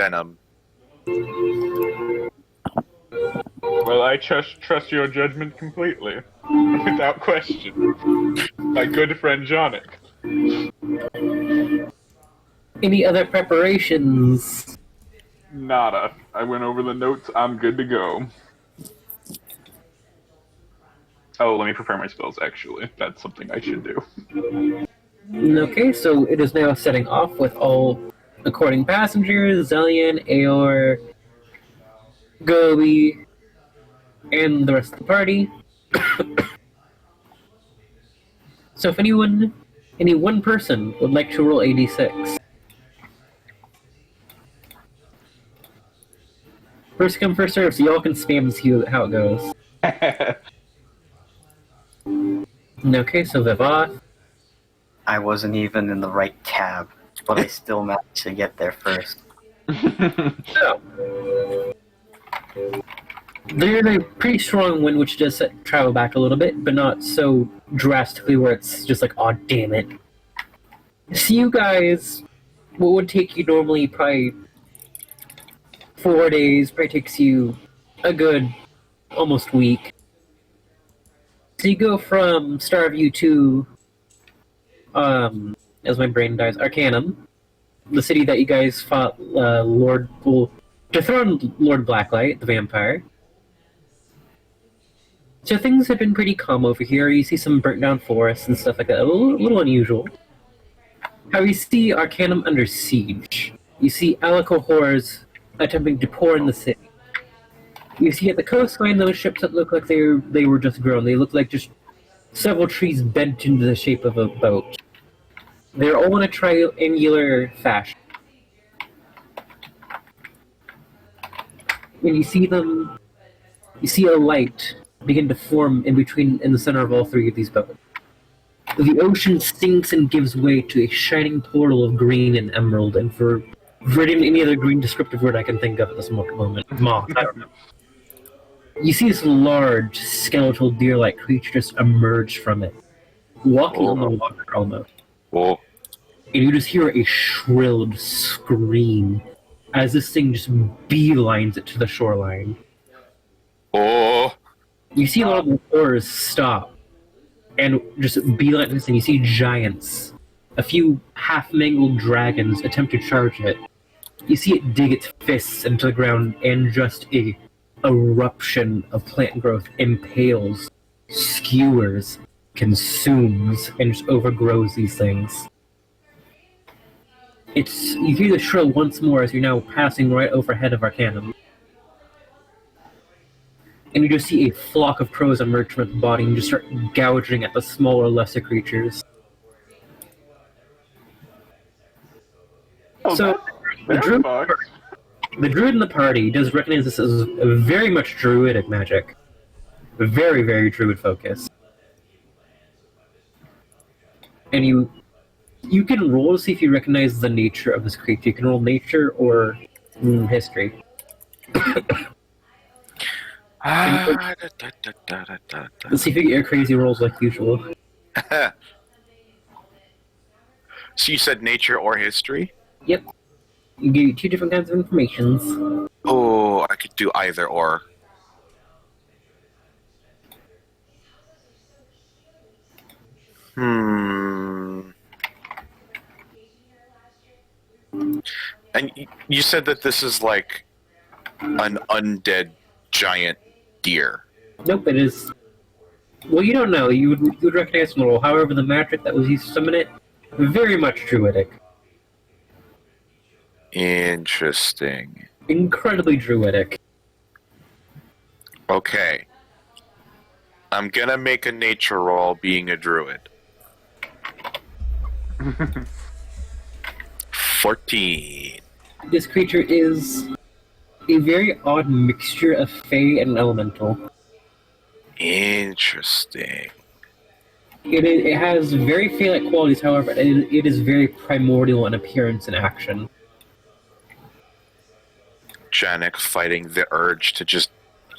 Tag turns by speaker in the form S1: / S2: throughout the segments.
S1: venom.
S2: Well, I trust your judgment completely, without question. My good friend Jonic.
S3: Any other preparations?
S2: Nada. I went over the notes. I'm good to go. Oh, let me prepare my spells, actually. That's something I should do.
S3: Okay, so it is now setting off with all according passengers, Zelian, Aor, Gobi, and the rest of the party. So if any one person would like to roll a d6. First come, first serve, so y'all can spam and see how it goes. Okay, so Vivath.
S4: I wasn't even in the right cab, but I still managed to get there first.
S3: So, there's a pretty strong wind which does travel back a little bit, but not so drastically where it's just like, aw, damn it. So you guys, what would take you normally probably 4 days, probably takes you a good almost week. So you go from Starview to, as my brain dies, Arcanum, the city that you guys fought dethroned Lord Blacklight, the vampire. So things have been pretty calm over here. You see some burnt down forests and stuff like that. A little unusual. How you see Arcanum under siege. You see Alico horrors attempting to pour in the city. You see at the coastline those ships that look like they were just grown. They look like just several trees bent into the shape of a boat. They're all in a triangular fashion. When you see them, you see a light begin to form in the center of all three of these boats. The ocean sinks and gives way to a shining portal of green and emerald, and for any other green descriptive word I can think of at this moment. Moth, I don't know. You see this large, skeletal deer-like creature just emerge from it, walking on the water almost.
S1: Oh.
S3: And you just hear a shrilled scream as this thing just beelines it to the shoreline.
S1: Oh.
S3: You see a lot of the horrors stop and just beeline this thing. You see giants, a few half-mangled dragons attempt to charge it. You see it dig its fists into the ground, and just a eruption of plant growth impales, skewers, consumes, and just overgrows these things. You hear the shrill once more as you're now passing right overhead of Arcanum. And you just see a flock of crows emerge from its body and just start gouging at the smaller, lesser creatures. So, the druid in the party does recognize this as very much druidic magic. Very, very druid focused. And you can roll to see if you recognize the nature of this creature. You can roll nature or history. Let's see if you get your crazy rolls like usual.
S1: So you said nature or history?
S3: Yep. You give you two different kinds of informations.
S1: Oh, I could do either or. And you said that this is like an undead giant deer.
S3: Nope, it is. Well, you don't know. You would recognize the roll. However, the magic that was used to summon it, very much druidic.
S1: Interesting.
S3: Incredibly druidic.
S1: Okay. I'm gonna make a nature roll being a druid. 14.
S3: This creature is a very odd mixture of Fey and Elemental.
S1: Interesting.
S3: It has very Fey-like qualities, however, it is very primordial in appearance and action.
S1: Janek fighting the urge to just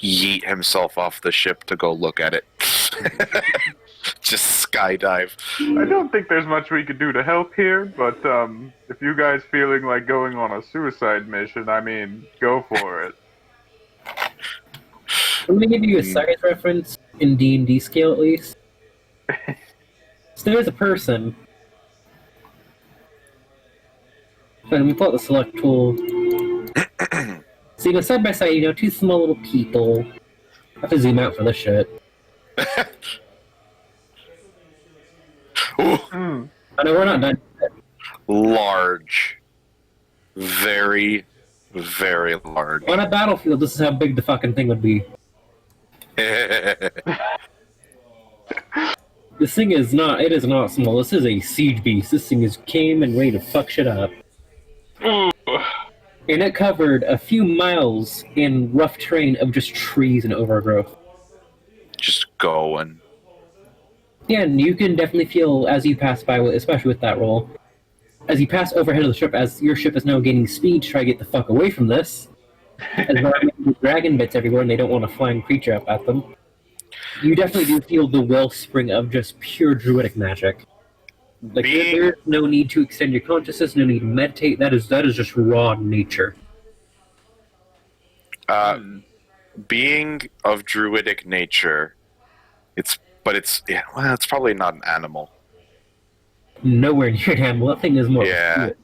S1: yeet himself off the ship to go look at it. Just skydive.
S2: I don't think there's much we could do to help here, but if you guys feeling like going on a suicide mission, I mean, go for it.
S3: Let me give you a size reference in D&D scale, at least. So there's a person. And we pull out the select tool. So, side by side, two small little people. I have to zoom out for this shit.
S1: Ooh,
S2: Hmm.
S3: Oh, no, we're not done yet.
S1: large. Very, very large.
S3: On a battlefield, this is how big the fucking thing would be. This thing is not, it is not small. This is a siege beast. This thing came and ready to fuck shit up.
S2: Ooh.
S3: And it covered a few miles in rough terrain of just trees and overgrowth.
S1: Just going.
S3: Yeah, and you can definitely feel as you pass by, especially with that roll, as you pass overhead of the ship, as your ship is now gaining speed to try to get the fuck away from this, as there are many dragon bits everywhere and they don't want a flying creature up at them, you definitely do feel the wellspring of just pure druidic magic. Like, there's no need to extend your consciousness, no need to meditate, that is just raw nature.
S1: Being of druidic nature, it's probably not an animal.
S3: Nowhere near an animal, that thing is more
S1: Yeah.
S3: druid.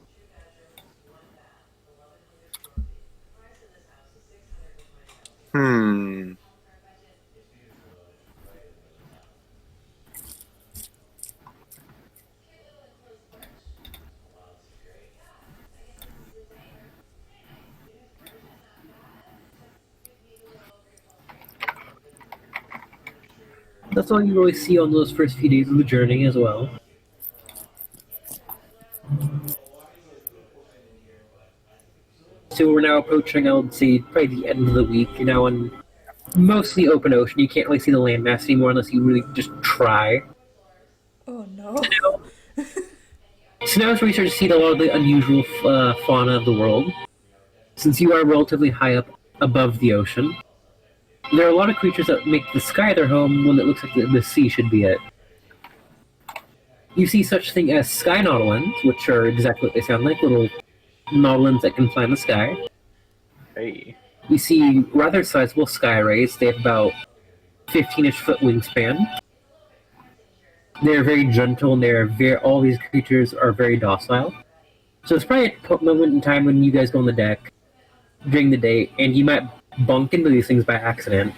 S1: Hmm.
S3: That's all you really see on those first few days of the journey as well. So we're now approaching, I would say, probably the end of the week. You're now in mostly open ocean. You can't really see the landmass anymore unless you really just try.
S5: Oh no.
S3: So now it's where you start to see a lot of the unusual fauna of the world. Since you are relatively high up above the ocean, there are a lot of creatures that make the sky their home when it looks like the sea should be it. You see such thing as sky nautilins, which are exactly what they sound like, little nautilins that can fly in the sky.
S2: Hey.
S3: You see rather sizable sky rays. They have about 15-ish foot wingspan. They're very gentle, and all these creatures are very docile. So it's probably a moment in time when you guys go on the deck during the day, and you might bump into these things by accident.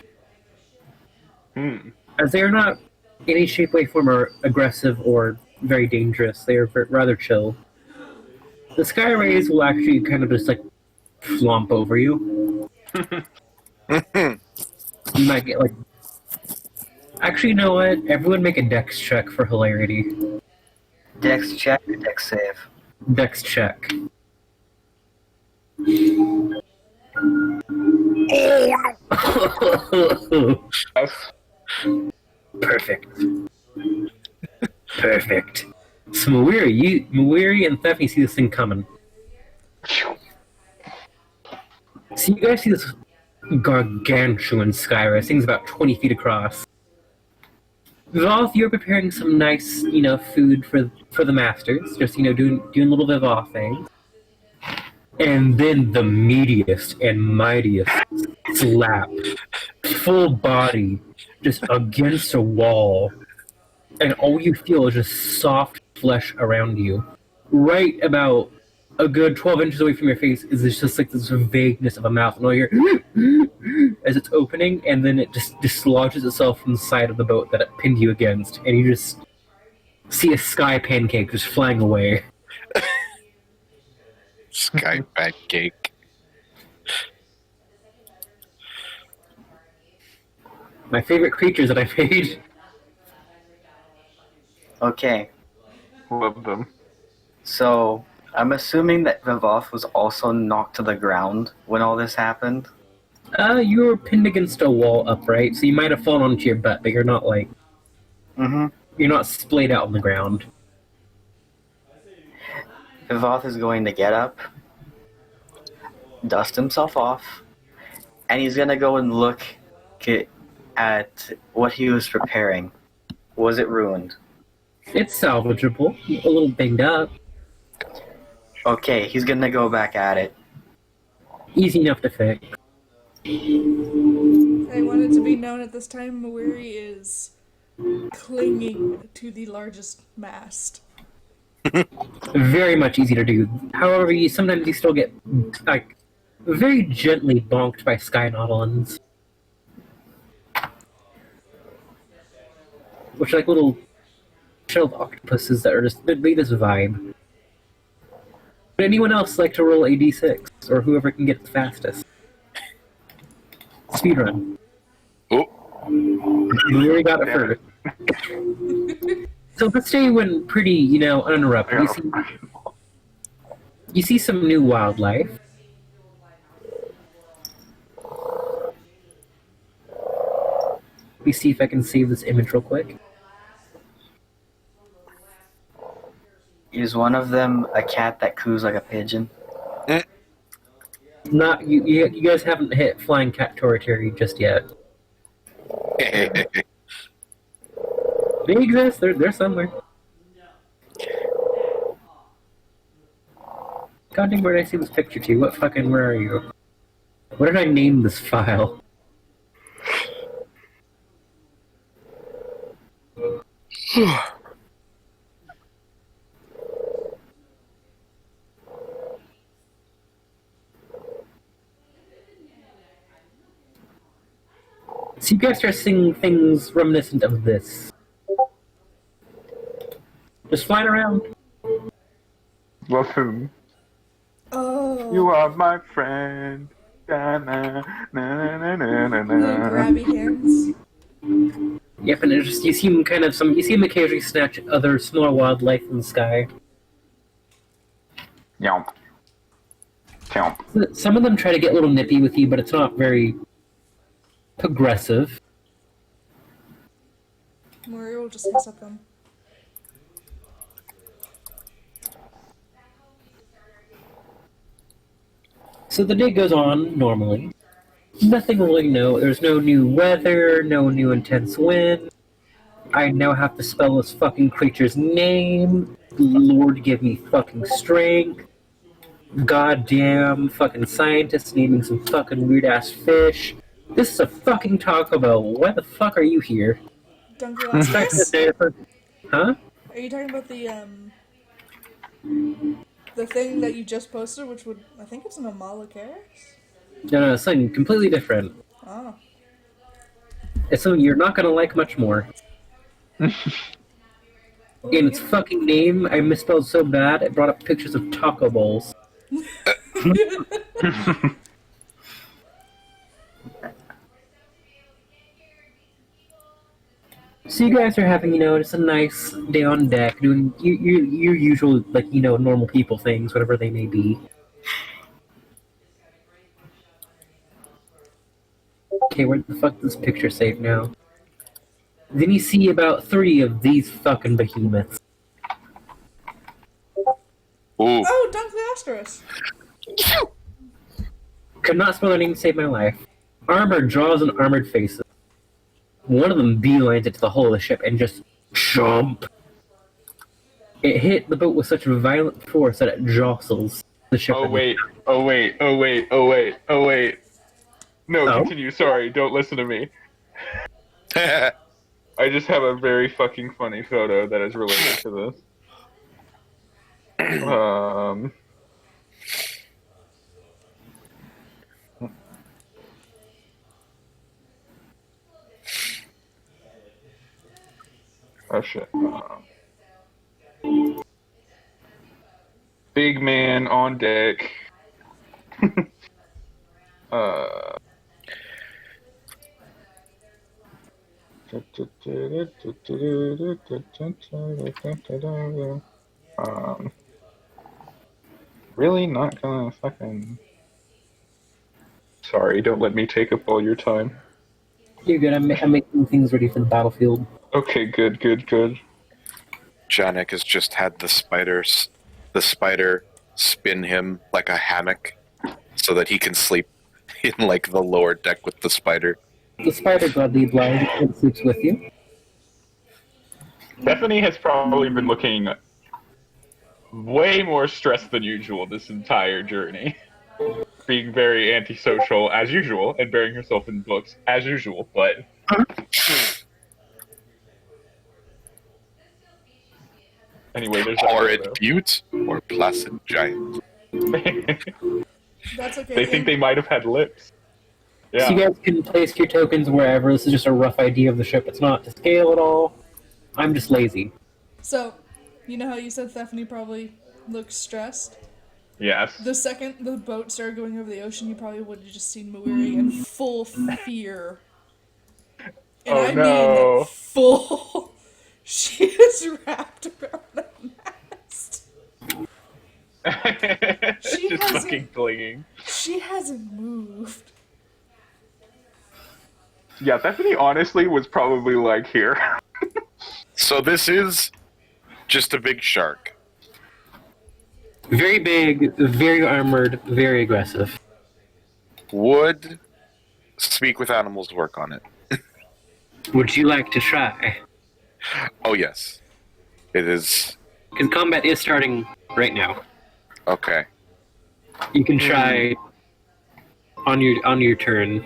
S3: As they are not in any shape, way, form, or aggressive or very dangerous. They are rather chill. The sky rays will actually kind of just like flomp over you. You might get like. Actually, you know what? Everyone make a dex check for hilarity.
S4: Dex check or dex save?
S3: Dex check. Perfect. Perfect. So Mawiri and Thefney see this thing coming. So you guys see this gargantuan sky ray. This thing's about 20 feet across. Vivoth, you're preparing some nice, food for the masters. Just, doing a little Vivoth thing. And then the meatiest and mightiest slap. Full body, just against a wall. And all you feel is just soft flesh around you. Right about a good 12 inches away from your face is just like this vagueness of a mouth. And all you're as it's opening, and then it just dislodges itself from the side of the boat that it pinned you against. And you just see a sky pancake just flying away.
S1: Sky pancake.
S3: My favorite creatures that I made.
S4: Okay,
S2: Love them.
S4: so I'm assuming that Vivoth was also knocked to the ground when all this happened.
S3: You were pinned against a wall upright, so you might have fallen onto your butt, but you're not you're not splayed out on the ground.
S4: Vivoth is going to get up, dust himself off, and he's gonna go and look at what he was preparing. Was it ruined?
S3: It's salvageable. A little banged up.
S4: Okay, he's gonna go back at it.
S3: Easy enough to fix.
S5: I want it to be known at this time Mawiri is clinging to the largest mast.
S3: Very much easy to do. However, sometimes you still get like very gently bonked by sky nautilins, which are like little shelled octopuses that are just they this vibe. Would anyone else like to roll a d6, or whoever can get it the fastest? Speedrun.
S1: Oh,
S3: You already got it first. So let's say when pretty, uninterrupted, you see some new wildlife. Let me see if I can save this image real quick.
S4: Is one of them a cat that coos like a pigeon?
S3: Not you guys haven't hit flying cat territory just yet. They exist. They're somewhere. God damn, where did I see this picture to? Where are you? What did I name this file? So you guys start seeing things reminiscent of this. Just flying around.
S2: Lawful.
S5: Oh.
S2: You are my friend. Da, na, na, na, na, na,
S5: Little
S2: na.
S5: grabby hands.
S3: Yep, and you see them occasionally snatch other smaller wildlife in the sky.
S2: Yomp. Chomp.
S3: Some of them try to get a little nippy with you, but it's not very progressive.
S5: Mawiri will just hiss at them.
S3: So the day goes on normally. Nothing really new. There's no new weather, no new intense wind. I now have to spell this fucking creature's name. Lord give me fucking strength. Goddamn fucking scientists naming some fucking weird ass fish. This is a fucking Taco Bell. Why the fuck are you here?
S5: Dunkelastris?
S3: Huh?
S5: Are you talking about the thing that you just posted, which would I think it's an Amalakaris?
S3: No, something completely different.
S5: Oh.
S3: It's something you're not gonna like much more. In its fucking name, I misspelled so bad, it brought up pictures of taco bowls. So you guys are having, just a nice day on deck, doing your usual, normal people things, whatever they may be. Okay, where the fuck does this picture save now? Then you see about 3 of these fucking behemoths.
S1: ooh.
S5: Oh, Dunkelastris!
S3: Could not spell their name to save my life. Armored jaws and armored faces. One of them beelines it to the hull of the ship and just jump. It hit the boat with such violent force that it jostles the ship.
S2: Oh wait. No,
S3: Oh?
S2: continue. Sorry, don't listen to me. I just have a very fucking funny photo that is related to this. Oh shit. Big man on deck. Really not gonna fucking. Sorry, don't let me take up all your time.
S3: You're good. I'm making things ready for the battlefield.
S2: Okay, good.
S1: Janek has just had the spider spin him like a hammock so that he can sleep in like the lower deck with the spider.
S3: The spider gladly obliges and sleeps with you.
S2: Stephanie has probably been looking way more stressed than usual this entire journey. Being very antisocial as usual and burying herself in books as usual, but anyway, there's that
S1: Horrid
S2: photo.
S1: butte or placid giant?
S5: That's okay.
S2: They think they might have had lips. Yeah.
S3: So you guys can place your tokens wherever. This is just a rough idea of the ship. It's not to scale at all. I'm just lazy.
S5: So, you know how you said Stephanie probably looks stressed?
S2: Yes.
S5: The second the boat started going over the ocean, you probably would have just seen Muiri in full fear. And
S2: Oh,
S5: I
S2: no.
S5: mean full. She is wrapped around the mast. She
S2: Just
S5: hasn't-
S2: fucking clinging.
S5: She hasn't moved.
S2: Yeah, Bethany honestly was probably like here.
S1: So this is just a big shark.
S3: Very big, very armored, very aggressive.
S1: Would speak with animals work on it?
S3: Would you like to try?
S1: Oh yes, it is.
S3: Because combat is starting right now.
S1: Okay.
S3: You can try on your turn.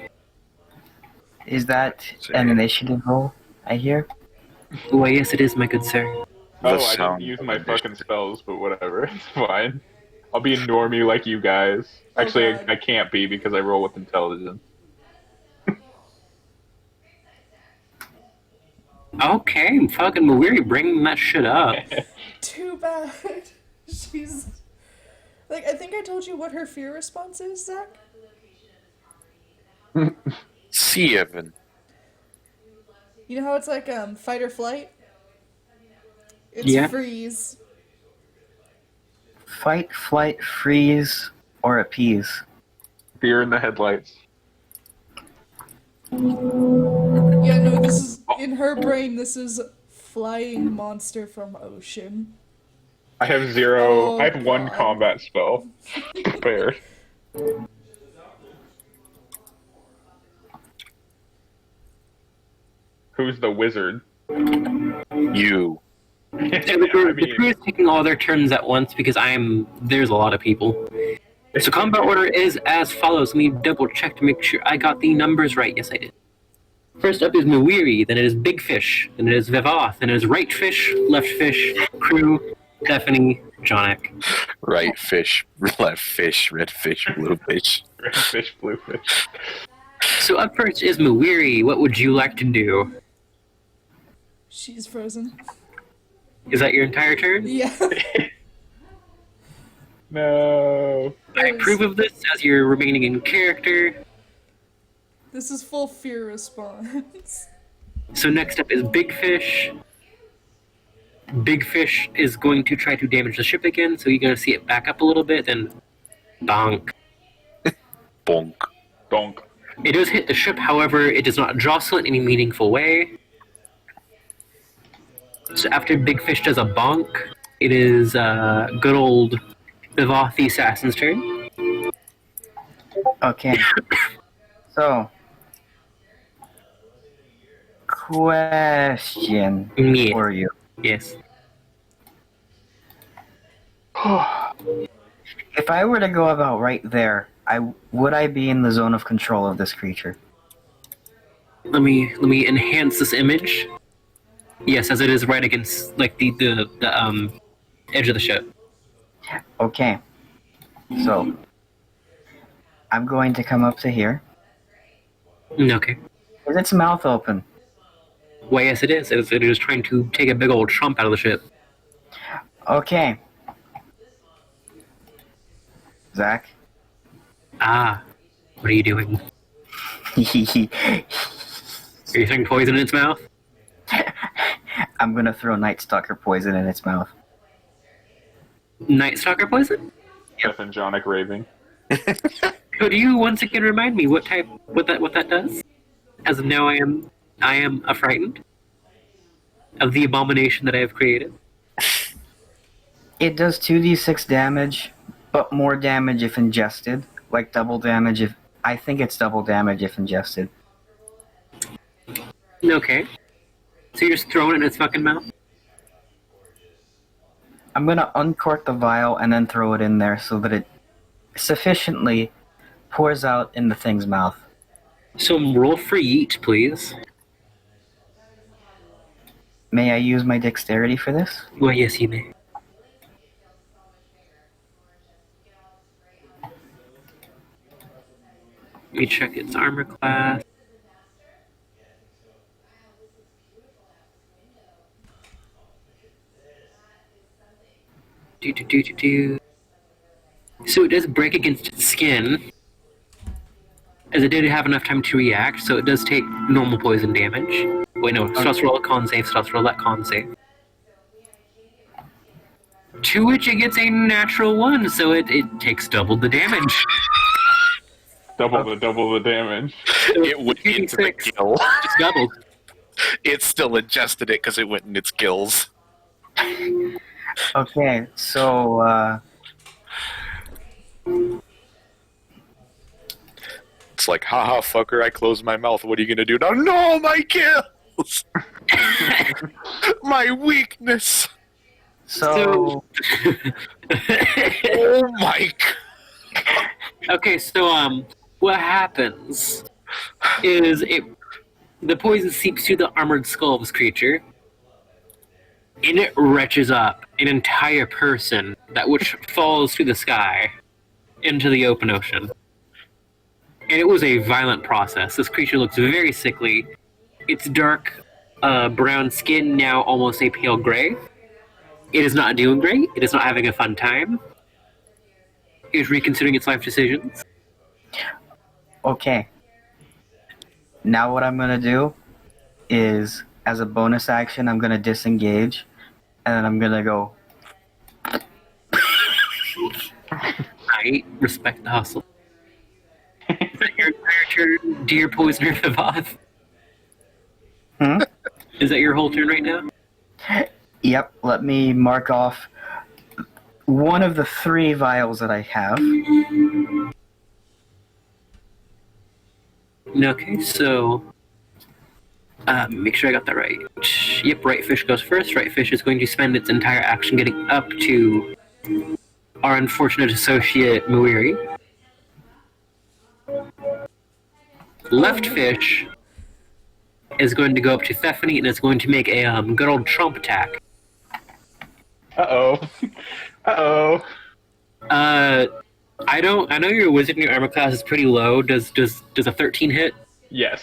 S4: Is that an initiative roll, I hear?
S3: Why, yes, it is, my good sir.
S2: Oh, I
S1: sound
S2: didn't use my
S1: of
S2: fucking spells, but whatever. It's fine. I'll be a normie like you guys.
S5: Oh,
S2: Actually,
S5: God.
S2: I can't be because I roll with intelligence.
S3: Okay, fucking Muiri bringing that shit up.
S5: Too bad. She's. Like, I think I told you what her fear response is, Zach?
S1: See, Evan.
S5: You know how it's like fight or flight? It's
S3: Yeah.
S5: freeze.
S4: Fight, flight, freeze, or appease.
S2: Fear in the headlights.
S5: Yeah, no, this is in her brain. This is flying monster from ocean.
S2: I have zero.
S5: Oh,
S2: I have one
S5: God.
S2: combat spell. Fair. Who's the wizard?
S1: You.
S3: And the crew is taking all their turns at once because there's a lot of people. So combat order is as follows. Let me double check to make sure I got the numbers right. Yes, I did. First up is Muiri, then it is Big Fish, then it is Vivoth, then it is Right Fish, Left Fish, Crew, Stephanie, Jonik.
S1: Right fish, left fish, red fish, blue fish.
S2: Red fish, blue fish.
S3: So up first is Muiri. What would you like to do?
S5: She's frozen.
S3: Is that your entire turn?
S5: Yeah.
S2: No.
S3: I approve of this as you're remaining in character.
S5: This is full fear response.
S3: So next up is Big Fish. Big Fish is going to try to damage the ship again, so you're going to see it back up a little bit, then bonk.
S1: Bonk.
S2: Donk.
S3: It does hit the ship, however, it does not jostle in any meaningful way. So after Big Fish does a bonk, it is good old Vivoth the Assassin's turn.
S4: Okay. So, question
S3: Yeah.
S4: for you.
S3: Yes.
S4: If I were to go about right there, would I be in the zone of control of this creature?
S3: Let me enhance this image. Yes, as it is right against like the edge of the ship.
S4: Okay. So, I'm going to come up to here.
S3: Okay.
S4: Is its mouth open?
S3: Why, yes, it is. It is trying to take a big old chomp out of the ship.
S4: Okay. Zach?
S3: Ah, what are you doing? Are you throwing poison in its mouth?
S4: I'm gonna throw Night Stalker poison in its mouth.
S3: Night Stalker poison?
S2: Jeff and Jonic raving.
S3: Could you once again remind me what that does? As of now, I am affrighted of the abomination that I have created.
S4: It does 2d6 damage, but more damage if ingested. Like double damage if... I think it's double damage if ingested.
S3: Okay. So you're just throwing it in its fucking mouth?
S4: I'm gonna uncork the vial and then throw it in there so that it sufficiently pours out in the thing's mouth.
S3: So roll for yeet, please.
S4: May I use my dexterity for this?
S3: Well, yes, you may. Let me check its armor class. Do. So it does break against its skin, as it didn't have enough time to react, so it does take normal poison damage. Wait, no, so let's roll a con save, so let's roll that con save. To which it gets a natural 1, so it takes double the damage.
S2: Double the damage.
S1: It went into the
S3: 2d6.
S1: gill.
S3: It's doubled.
S1: It still ingested it because it went in its gills.
S4: Okay, so
S1: It's like, haha, fucker, I closed my mouth. What are you gonna do now? No, my gills! My weakness!
S4: so
S1: Oh my god!
S3: Okay, so what happens is the poison seeps through the armored skull of this creature, and it retches up an entire person, that which falls through the sky into the open ocean. And it was a violent process. This creature looks very sickly. Its dark brown skin now almost a pale gray. It is not doing great. It is not having a fun time. It is reconsidering its life decisions.
S4: okay. Now what I'm gonna do is, as a bonus action, I'm gonna disengage, and then I'm gonna go.
S3: I respect the hustle. Is that your entire turn, dear poisoner Vivath?
S4: Hmm?
S3: Is that your whole turn right now?
S4: Yep. Let me mark off one of the 3 vials that I have.
S3: Okay, so make sure I got that right. Yep, right fish goes first. Right fish is going to spend its entire action getting up to our unfortunate associate Muiri. Left fish is going to go up to Thephany and is going to make a good old trump attack.
S2: Uh-oh. Uh-oh.
S3: I know your wizard and your armor class is pretty low. Does a 13 hit?
S2: Yes.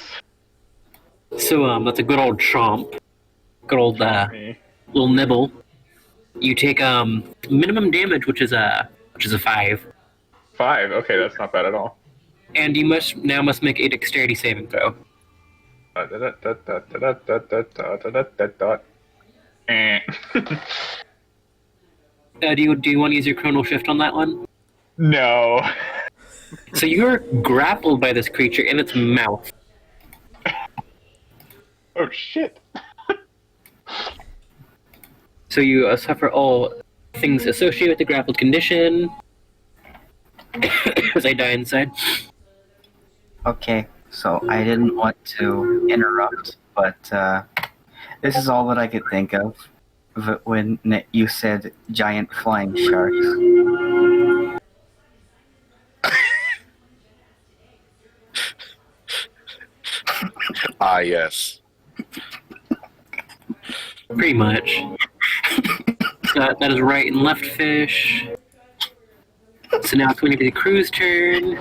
S3: So that's a good old tromp. Good old
S2: Me.
S3: little nibble. You take minimum damage, which is a 5.
S2: 5. Okay, that's not bad at all.
S3: And you must make a dexterity saving throw.
S2: Eh.
S3: Do you want to use your chronal shift on that one?
S2: No.
S3: So you're grappled by this creature in its mouth.
S2: Oh shit.
S3: So you suffer all things associated with the grappled condition. As I die inside.
S4: Okay, so I didn't want to interrupt, but this is all that I could think of when you said giant flying sharks.
S1: Ah, yes.
S3: Pretty much. That is right and left fish. So now it's going to be the crew's turn.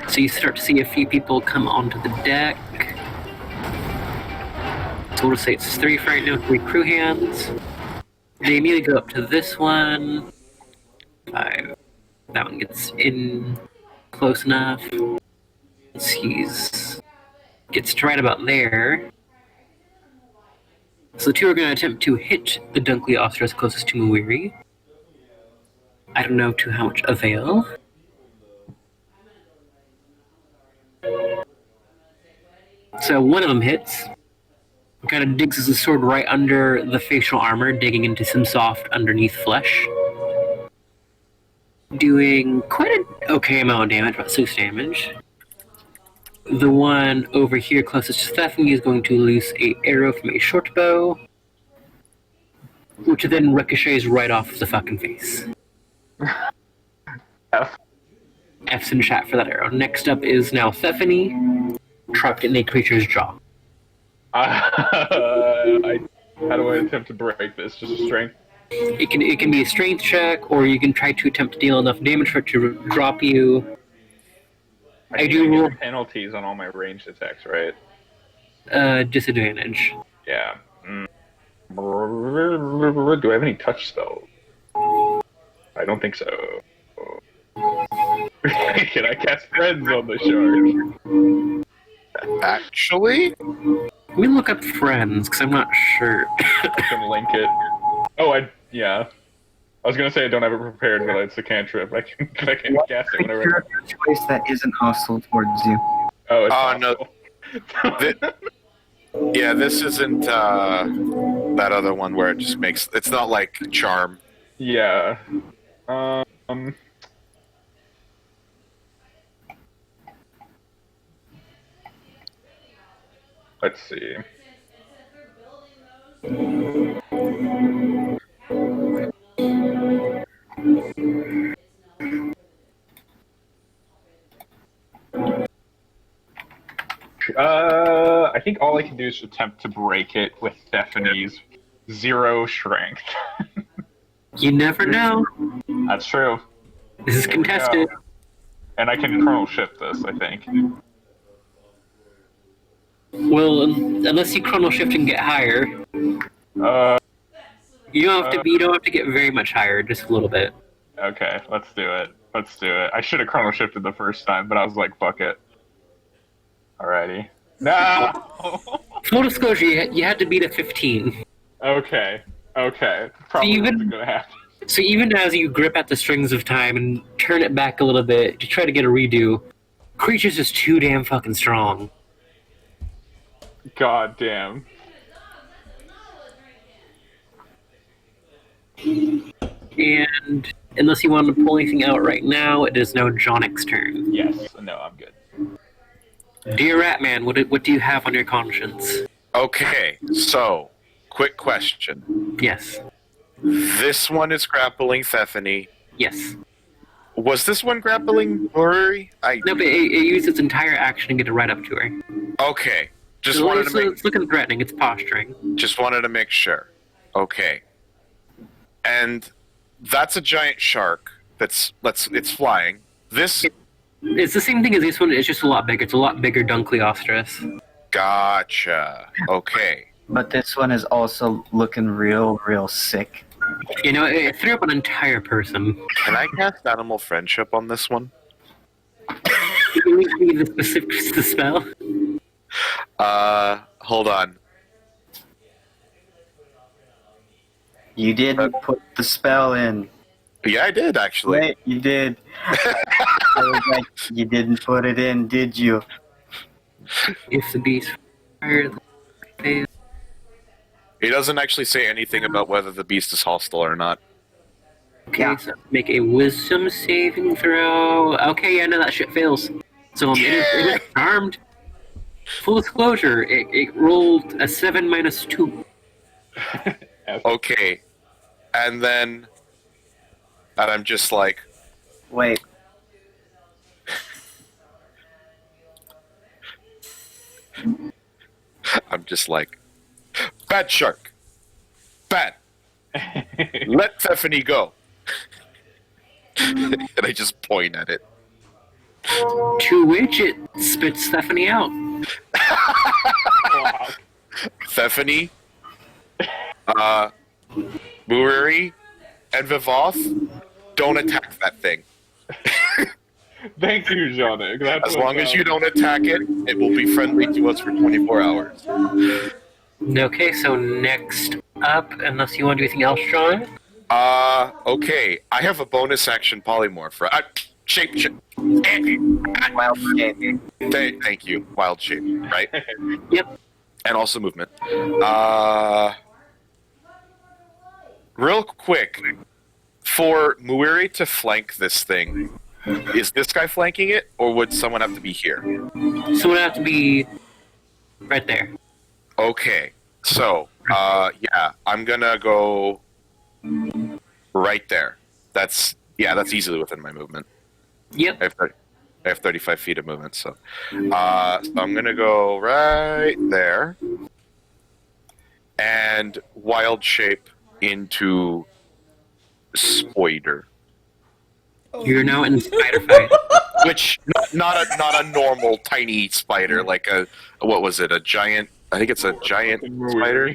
S3: So you start to see a few people come onto the deck. So we'll say it's 3 for right now, 3 crew hands. They immediately go up to this one. 5. That one gets in close enough. Gets to right about there. So the 2 are going to attempt to hit the Dunkley Ostrich closest to Muiri. I don't know to how much avail. So one of them hits. Kind of digs his sword right under the facial armor, digging into some soft underneath flesh. Doing quite an okay amount of damage, about 6 damage. The one over here closest to Stephanie is going to loose a arrow from a short bow. which then ricochets right off the fucking face.
S2: F.
S3: F's in chat for that arrow. Next up is now Thephany, trapped in a creature's jaw.
S2: How do I attempt to break this? Just a strength?
S3: It can be a strength check, or you can try to attempt to deal enough damage for it to drop you. I do
S2: get penalties on all my ranged attacks, right?
S3: Disadvantage.
S2: Yeah. Do I have any touch spells? I don't think so. Can I cast Friends on the shark?
S1: Actually,
S3: Let me look up friends, because I'm not sure.
S2: I can link it. Oh, yeah. I was gonna say I don't have it prepared, but it's a cantrip. I can cast it whenever.
S4: Creature of your choice that isn't hostile towards you.
S2: Oh, it's
S1: no.
S2: possible.
S1: Yeah, this isn't that other one where it just makes. It's not like charm.
S2: Yeah. Let's see. I think all I can do is attempt to break it with Stephany's 0 strength.
S3: You never know.
S2: That's true.
S3: This is contested.
S2: And I can chronal shift this, I think.
S3: Well, unless you chrono shift and get higher, you don't have to get very much higher, just a little bit.
S2: Okay, let's do it. I should have chrono shifted the first time, but I was like, fuck it. Alrighty. No!
S3: Full disclosure, you had to beat a 15.
S2: Okay. Probably wasn't gonna happen.
S3: So even as you grip at the strings of time and turn it back a little bit to try to get a redo, creature's just too damn fucking strong.
S2: God damn.
S3: And unless you want to pull anything out right now, it is now Jonik's turn.
S2: Yes. No, I'm good.
S3: Dear Ratman, what do you have on your conscience?
S1: Okay, so quick question.
S3: Yes.
S1: This one is grappling Thephany.
S3: Yes.
S1: Was this one grappling Murray?
S3: No, but it used its entire action to get it right up to her.
S1: Okay. Just
S3: So
S1: wanted to make
S3: it's looking threatening. It's posturing.
S1: Just wanted to make sure. Okay. And that's a giant shark it's flying. This
S3: It's the same thing as this one. It's just a lot bigger. It's a lot bigger Dunkleosteros.
S1: Gotcha. Okay.
S4: But this one is also looking real sick.
S3: You know, it threw up an entire person.
S1: Can I cast animal friendship on this one?
S3: You need to be the specifics to spell.
S1: Hold on.
S4: You didn't put the spell in.
S1: Yeah, I did actually.
S4: Wait, you did. I was like, you didn't put it in, did you?
S3: If the beast fire the
S1: He doesn't actually say anything about whether the beast is hostile or not.
S3: okay,
S4: Yeah.
S3: so make a wisdom saving throw. Okay, yeah, no, that shit fails. So it is charmed. Full disclosure, it rolled a 7 minus 2.
S1: Okay. And then and I'm just like,
S4: Wait,
S1: bad shark. Bad. Let Thephany go. And I just point at it.
S3: To which it spits Stephanie out.
S2: Wow.
S1: Thephany, Murari, and Vivoth, don't attack that thing.
S2: Thank you, Jonik. That's
S1: As long as you don't attack it, it will be friendly to us for 24 hours.
S3: Okay, so next up, unless you want to do anything else, John?
S1: Okay. I have a bonus action polymorph. Shape.
S4: wild shape.
S1: Thank you. Wild shape, right?
S3: Yep.
S1: And also movement. Real quick, for Muiri to flank this thing, is this guy flanking it, or would someone have to be here?
S3: So it would have to be right there.
S1: Okay, so, yeah, I'm gonna go Right there. That's easily within my movement.
S3: Yep.
S1: I have 35 feet of movement, so I'm gonna go right there and wild shape into Spider,
S3: You're now in spider fight.
S1: which not a normal tiny spider, like a what was it? A giant? I think it's a giant spider.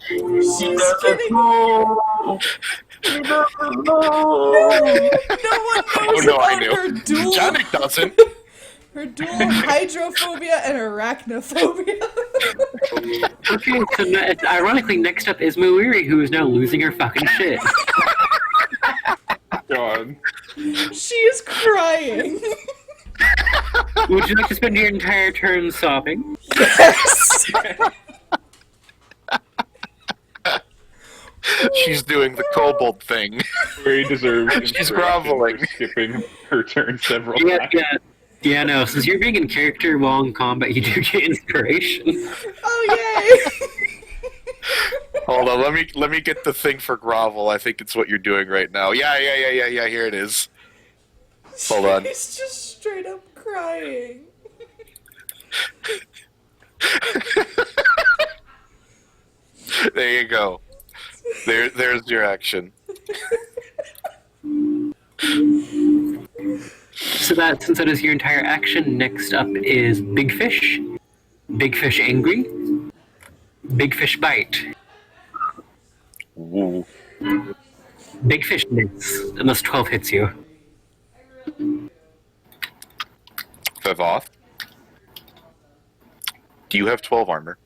S5: She's getting. No one knows
S1: no, I
S5: about
S1: knew.
S5: her dual,
S1: Janik doesn't.
S5: her dual hydrophobia and arachnophobia.
S3: Okay, so ironically, next up is Muiri, who is now losing her fucking shit.
S2: God.
S5: She is crying.
S3: Would you like to spend your entire turn sobbing?
S5: Yes.
S1: She's doing the kobold thing.
S2: Very deserved.
S1: She's
S2: inspiration
S1: groveling.
S2: for skipping her turn several
S3: Yeah,
S2: times.
S3: yeah. Yeah, no, since you're being in character while in combat, you do get inspiration.
S5: Oh yay!
S1: Hold on, let me get the thing for grovel. I think it's what you're doing right now. Yeah. Here it is. Hold on.
S5: She's just straight up crying.
S1: There you go. There's your action.
S3: So since that is your entire action, next up is Big Fish. Big Fish Angry. Big Fish Bite.
S1: Woo.
S3: Big Fish Miss, unless 12 hits you.
S1: Vivoth. Do you have 12 armor?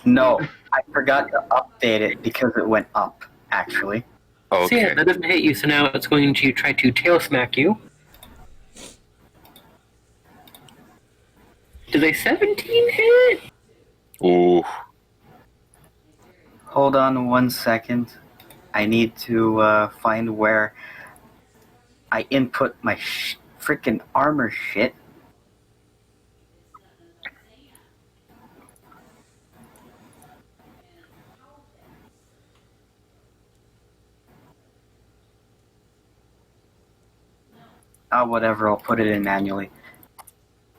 S4: No, I forgot to update it because it went up, actually.
S3: So yeah,
S1: Okay.
S3: that doesn't hit you, so now it's going to try to tail smack you. Does a 17 hit?
S1: Ooh.
S4: Hold on 1 second. I need to find where I input my freaking armor shit. Whatever, I'll put it in manually.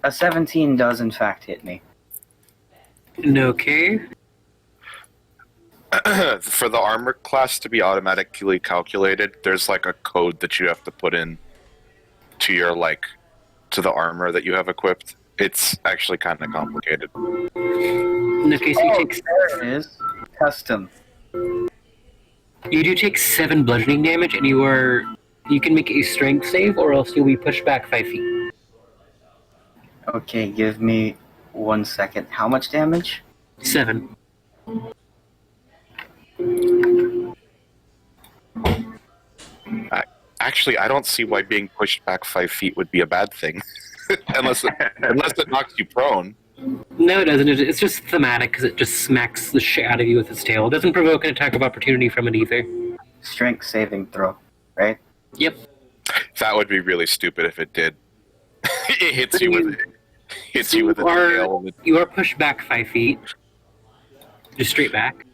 S4: A 17 does in fact hit me.
S3: Okay.
S1: For the armor class to be automatically calculated, there's like a code that you have to put in to your to the armor that you have equipped. It's actually kind of complicated.
S3: In okay, so you take
S4: There it is. Custom.
S3: You do take 7 bludgeoning damage, and you can make a strength save, or else you'll be pushed back 5 feet.
S4: Okay, give me 1 second. How much damage?
S3: 7.
S1: Actually, I don't see why being pushed back 5 feet would be a bad thing, unless it knocks you prone.
S3: No, it doesn't. It's just thematic, because it just smacks the shit out of you with its tail. It doesn't provoke an attack of opportunity from it either.
S4: Strength saving throw, right?
S3: Yep.
S1: That would be really stupid if it did. It hits you with a tail.
S3: You are pushed back 5 feet. Just straight back.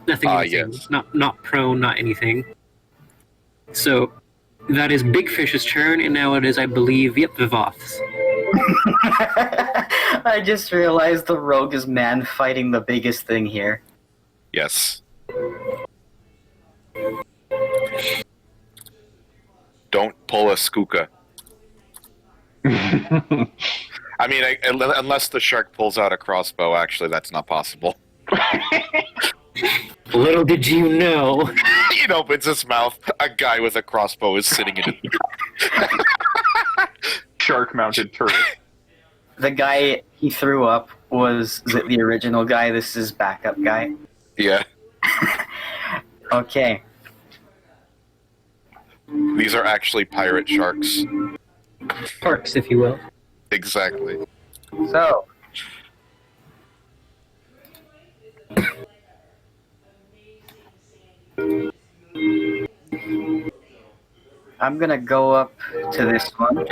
S3: Nothing insane.
S1: Yes.
S3: Not prone, not anything. So, that is Big Fish's turn, and now it is, I believe, Vivoth's.
S4: I just realized the rogue is man fighting the biggest thing here.
S1: Yes. Don't pull a Skooka. I mean, unless the shark pulls out a crossbow, actually, that's not possible.
S3: Little did you know.
S1: It opens his mouth. A guy with a crossbow is sitting in it.
S2: Shark-mounted turret.
S4: The guy he threw up was the original guy. This is backup guy.
S1: Yeah.
S4: Okay.
S1: These are actually pirate sharks.
S3: Parks, if you will.
S1: Exactly.
S4: So. I'm gonna go up to this one.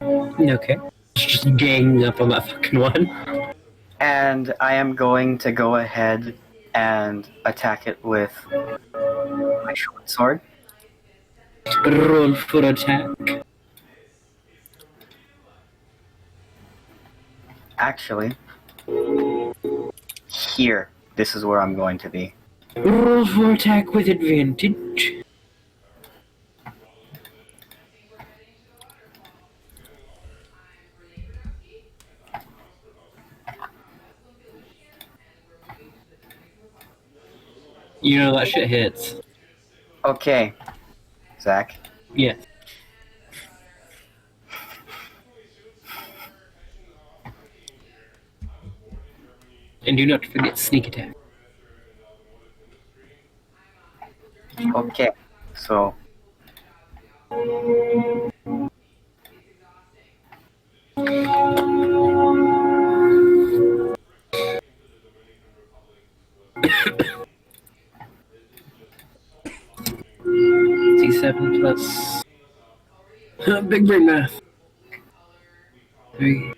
S3: Okay. Just ganging up on that fucking one.
S4: And I am going to go ahead and attack it with my short sword.
S3: Roll for attack.
S4: Actually, here. This is where I'm going to be.
S3: Roll for attack with advantage. You know that shit hits.
S4: Okay, Zach.
S3: Yes. And do not forget sneak attack.
S4: Okay, so
S3: C7 plus. Big brain math. 3.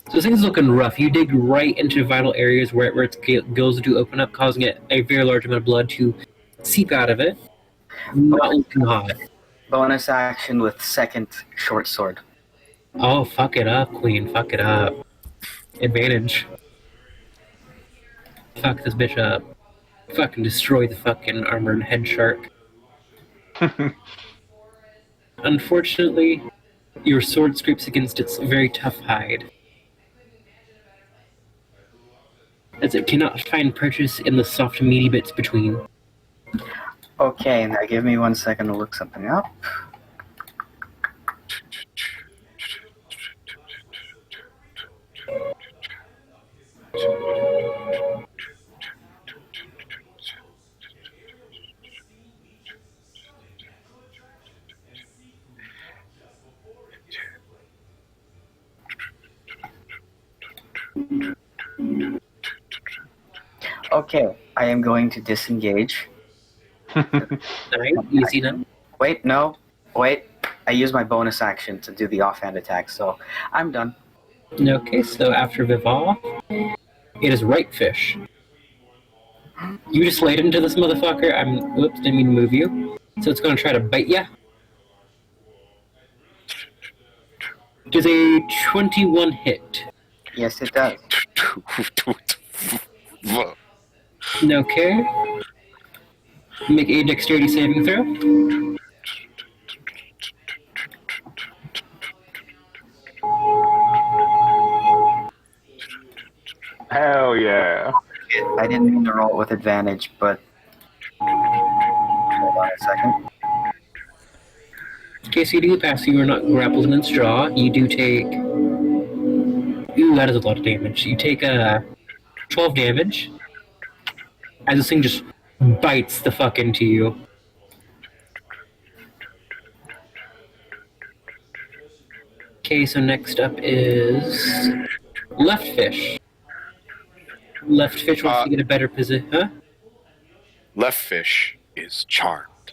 S3: So this thing's looking rough. You dig right into vital areas where its gills do open up, causing it a very large amount of blood to seep out of it. Not looking hot.
S4: bonus action with second short sword.
S3: Oh, fuck it up, Queen. Fuck it up. Advantage. Fuck this bitch up. Fucking destroy the fucking armored head shark. Unfortunately, your sword scrapes against its very tough hide, as it cannot find purchase in the soft, meaty bits between.
S4: Okay, now give me 1 second to look something up. Okay, I am going to disengage.
S3: Alright, easy now.
S4: Wait, no. Wait. I use my bonus action to do the offhand attack, so I'm done.
S3: Okay, so after Vival, it is right fish. You just laid into this motherfucker. Whoops, didn't mean to move you. So it's gonna try to bite ya. Does a 21 hit?
S4: Yes, it does.
S3: Okay. Make a dexterity saving throw.
S2: Hell yeah.
S4: I didn't mean to roll it with advantage, but... Hold on a second.
S3: Okay, so you do pass. You are not grappled in its jaw. You do take... Ooh, that is a lot of damage. You take 12 damage, as this thing just bites the fuck into you. Okay, so next up is Left Fish. Left Fish wants to get a better position. Huh?
S1: Left fish is charmed.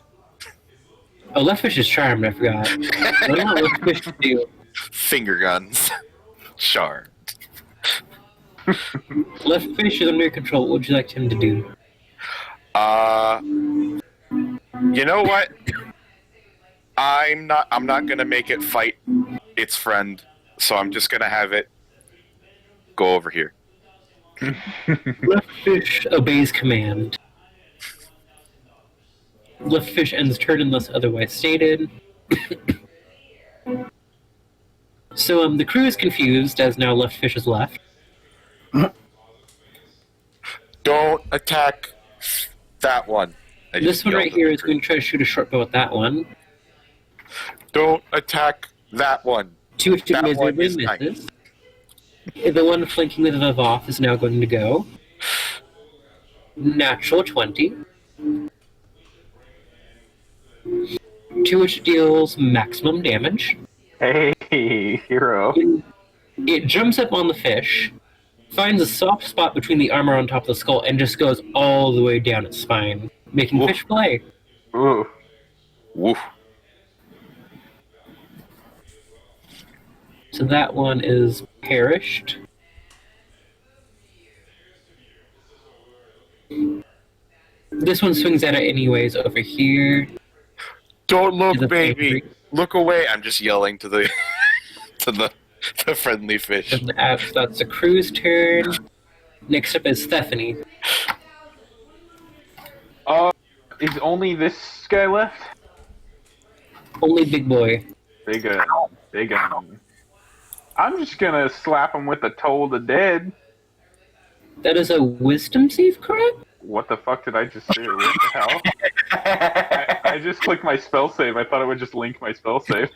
S3: Oh, Left Fish is charmed, I forgot. What do you want Left Fish to do?
S1: Finger guns. Charmed.
S3: Left Fish is under your control. What would you like him to do?
S1: You know what? I'm not gonna make it fight its friend, so I'm just gonna have it go over here.
S3: Left Fish obeys command. Left Fish ends turn unless otherwise stated. So the crew is confused as now Left Fish is left.
S1: Don't attack that one. I
S3: This
S1: just
S3: one
S1: yelled
S3: right
S1: at
S3: here
S1: the
S3: is
S1: crew.
S3: going to try to shoot a short bow at that one.
S1: Don't attack that one.
S3: To which it
S1: That one
S3: miserably
S1: is nice.
S3: misses. The one flanking with Vavoth is now going to go. Natural 20. To which it deals maximum damage.
S2: Hey, hero.
S3: It jumps up on the fish, finds a soft spot between the armor on top of the skull, and just goes all the way down its spine, making
S1: Oof.
S3: fish play.
S2: Ooh.
S1: Woof.
S3: So that one is perished. This one swings at it anyways over here.
S1: Don't look,
S3: To the
S1: baby.
S3: bakery.
S1: Look away. I'm just yelling to the to the friendly fish.
S3: And that's the crew's turn. Next up is Stephanie.
S2: Is only this guy left?
S3: Only big boy.
S2: Big un. I'm just gonna slap him with a Toll the Dead.
S3: That is a wisdom save, correct?
S2: What the fuck did I just do? What the hell? I just clicked my spell save. I thought it would just link my spell save.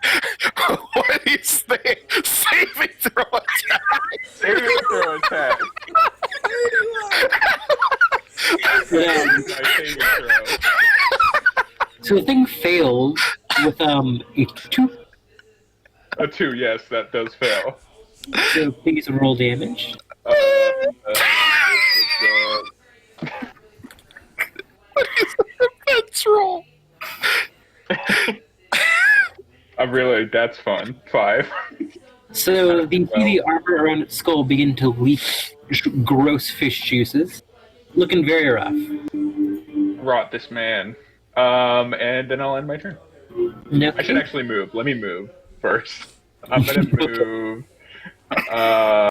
S1: What is this? Saving throw attack.
S2: Saving throw attack.
S3: Yeah.
S2: My saving throw.
S3: So the thing failed with a 2.
S2: A 2, yes, that does fail.
S3: So please roll damage.
S1: What is the defense roll?
S2: That's fun. 5.
S3: So you see the armor around its skull begin to leak gross fish juices. Looking very rough.
S2: Rot this man. And then I'll end my turn.
S3: No,
S2: I should actually move. Let me move first. I'm gonna move. I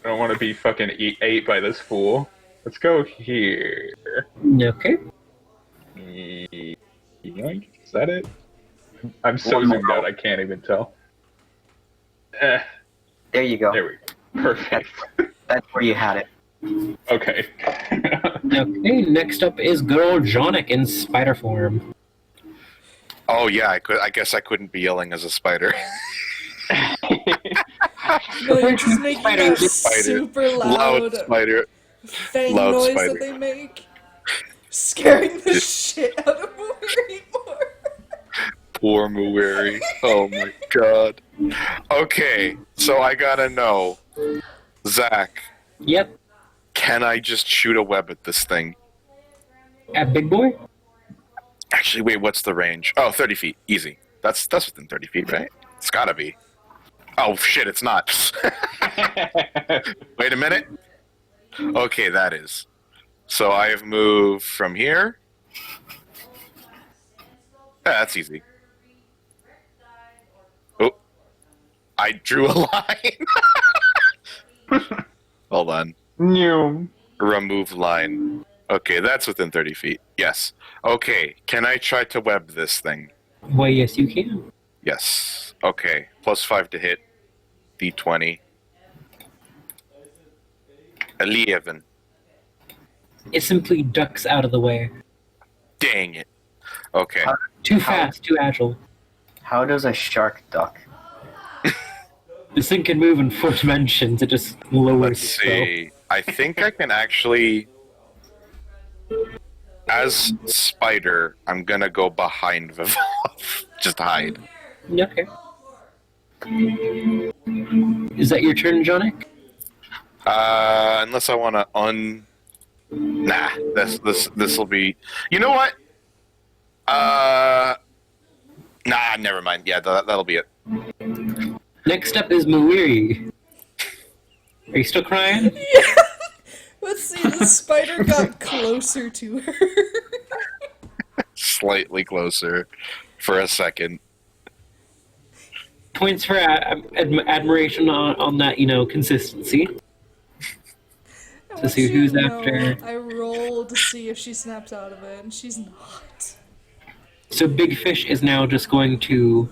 S2: don't want to be fucking ate by this fool. Let's go here.
S3: Okay.
S2: Yoink. Is that it? I'm so zoomed out, I can't even tell.
S4: There you go.
S2: There we go. Perfect.
S4: That's where you had it.
S2: Okay.
S3: Okay, next up is good old Jonic in spider form.
S1: Oh yeah, I guess I couldn't be yelling as a spider.
S5: No, you're just making that
S1: Spider.
S5: super
S1: Loud spider.
S5: fang
S1: loud
S5: noise
S1: spider.
S5: that they make. Scaring the shit out of Mori more.
S1: Poor Muweri. Oh my god. Okay, so I gotta know, Zach,
S3: Yep,
S1: can I just shoot a web at this thing?
S3: at big boy.
S1: Actually, wait, what's the range? Oh, 30 feet. Easy. That's within 30 feet, right? It's gotta be. Oh, shit, it's not. Wait a minute. Okay, that is. So I have moved from here. Yeah, that's easy. Oh. I drew a line. Hold on.
S2: New.
S1: Remove line. Okay, that's within 30 feet. Yes. Okay, can I try to web this thing?
S3: Why, yes, you can.
S1: Yes. Okay, +5 to hit. D20. 11.
S3: It simply ducks out of the way.
S1: Dang it. Okay.
S3: Too fast, too agile.
S4: How does a shark duck?
S3: This thing can move in 4 dimensions. It just lowers
S1: Let's
S3: its bow.
S1: see. I think I can actually... As Spider, I'm gonna go behind Vivov. Just hide.
S3: Okay. Is that your turn, Jonic?
S1: Unless I want to Nah, this will be... You know what? Nah, never mind. Yeah, that'll be it.
S3: Next up is Mawiri. Are you still crying?
S5: Yeah. Let's see, the spider got closer to her.
S1: Slightly closer for a second.
S3: Points for admiration on that, consistency. To see who's after.
S5: I rolled to see if she snaps out of it, and she's not.
S3: So Big Fish is now just going to...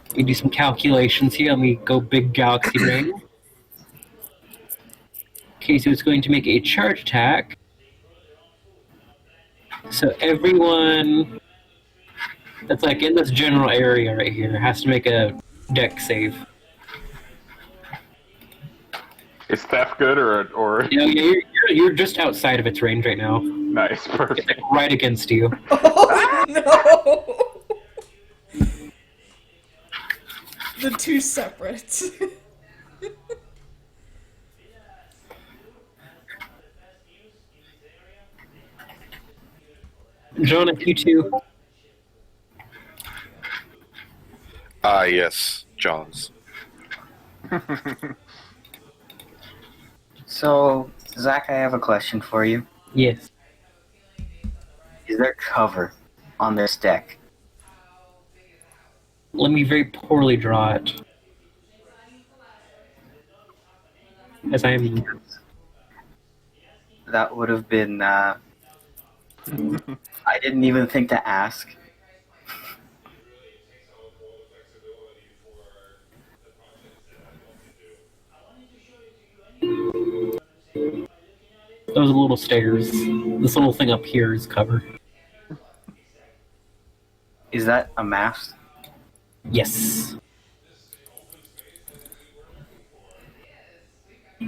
S3: Let me do some calculations here. Let me go big galaxy brain. Okay, so it's going to make a charge attack. So everyone that's like in this general area right here has to make a deck save.
S2: Is theft good or
S3: You're just outside of its range right now.
S2: nice?
S3: It's
S2: Perfect.
S3: like right against you.
S5: Oh no! The two separate.
S3: Jonah, you too.
S1: Yes. Jaws.
S4: So, Zach, I have a question for you.
S3: Yes.
S4: Is there cover on this deck?
S3: Let me very poorly draw it. As I am.
S4: That would have been. I didn't even think to ask.
S3: Those are little stairs. This little thing up here is cover.
S4: Is that a mast?
S3: Yes. So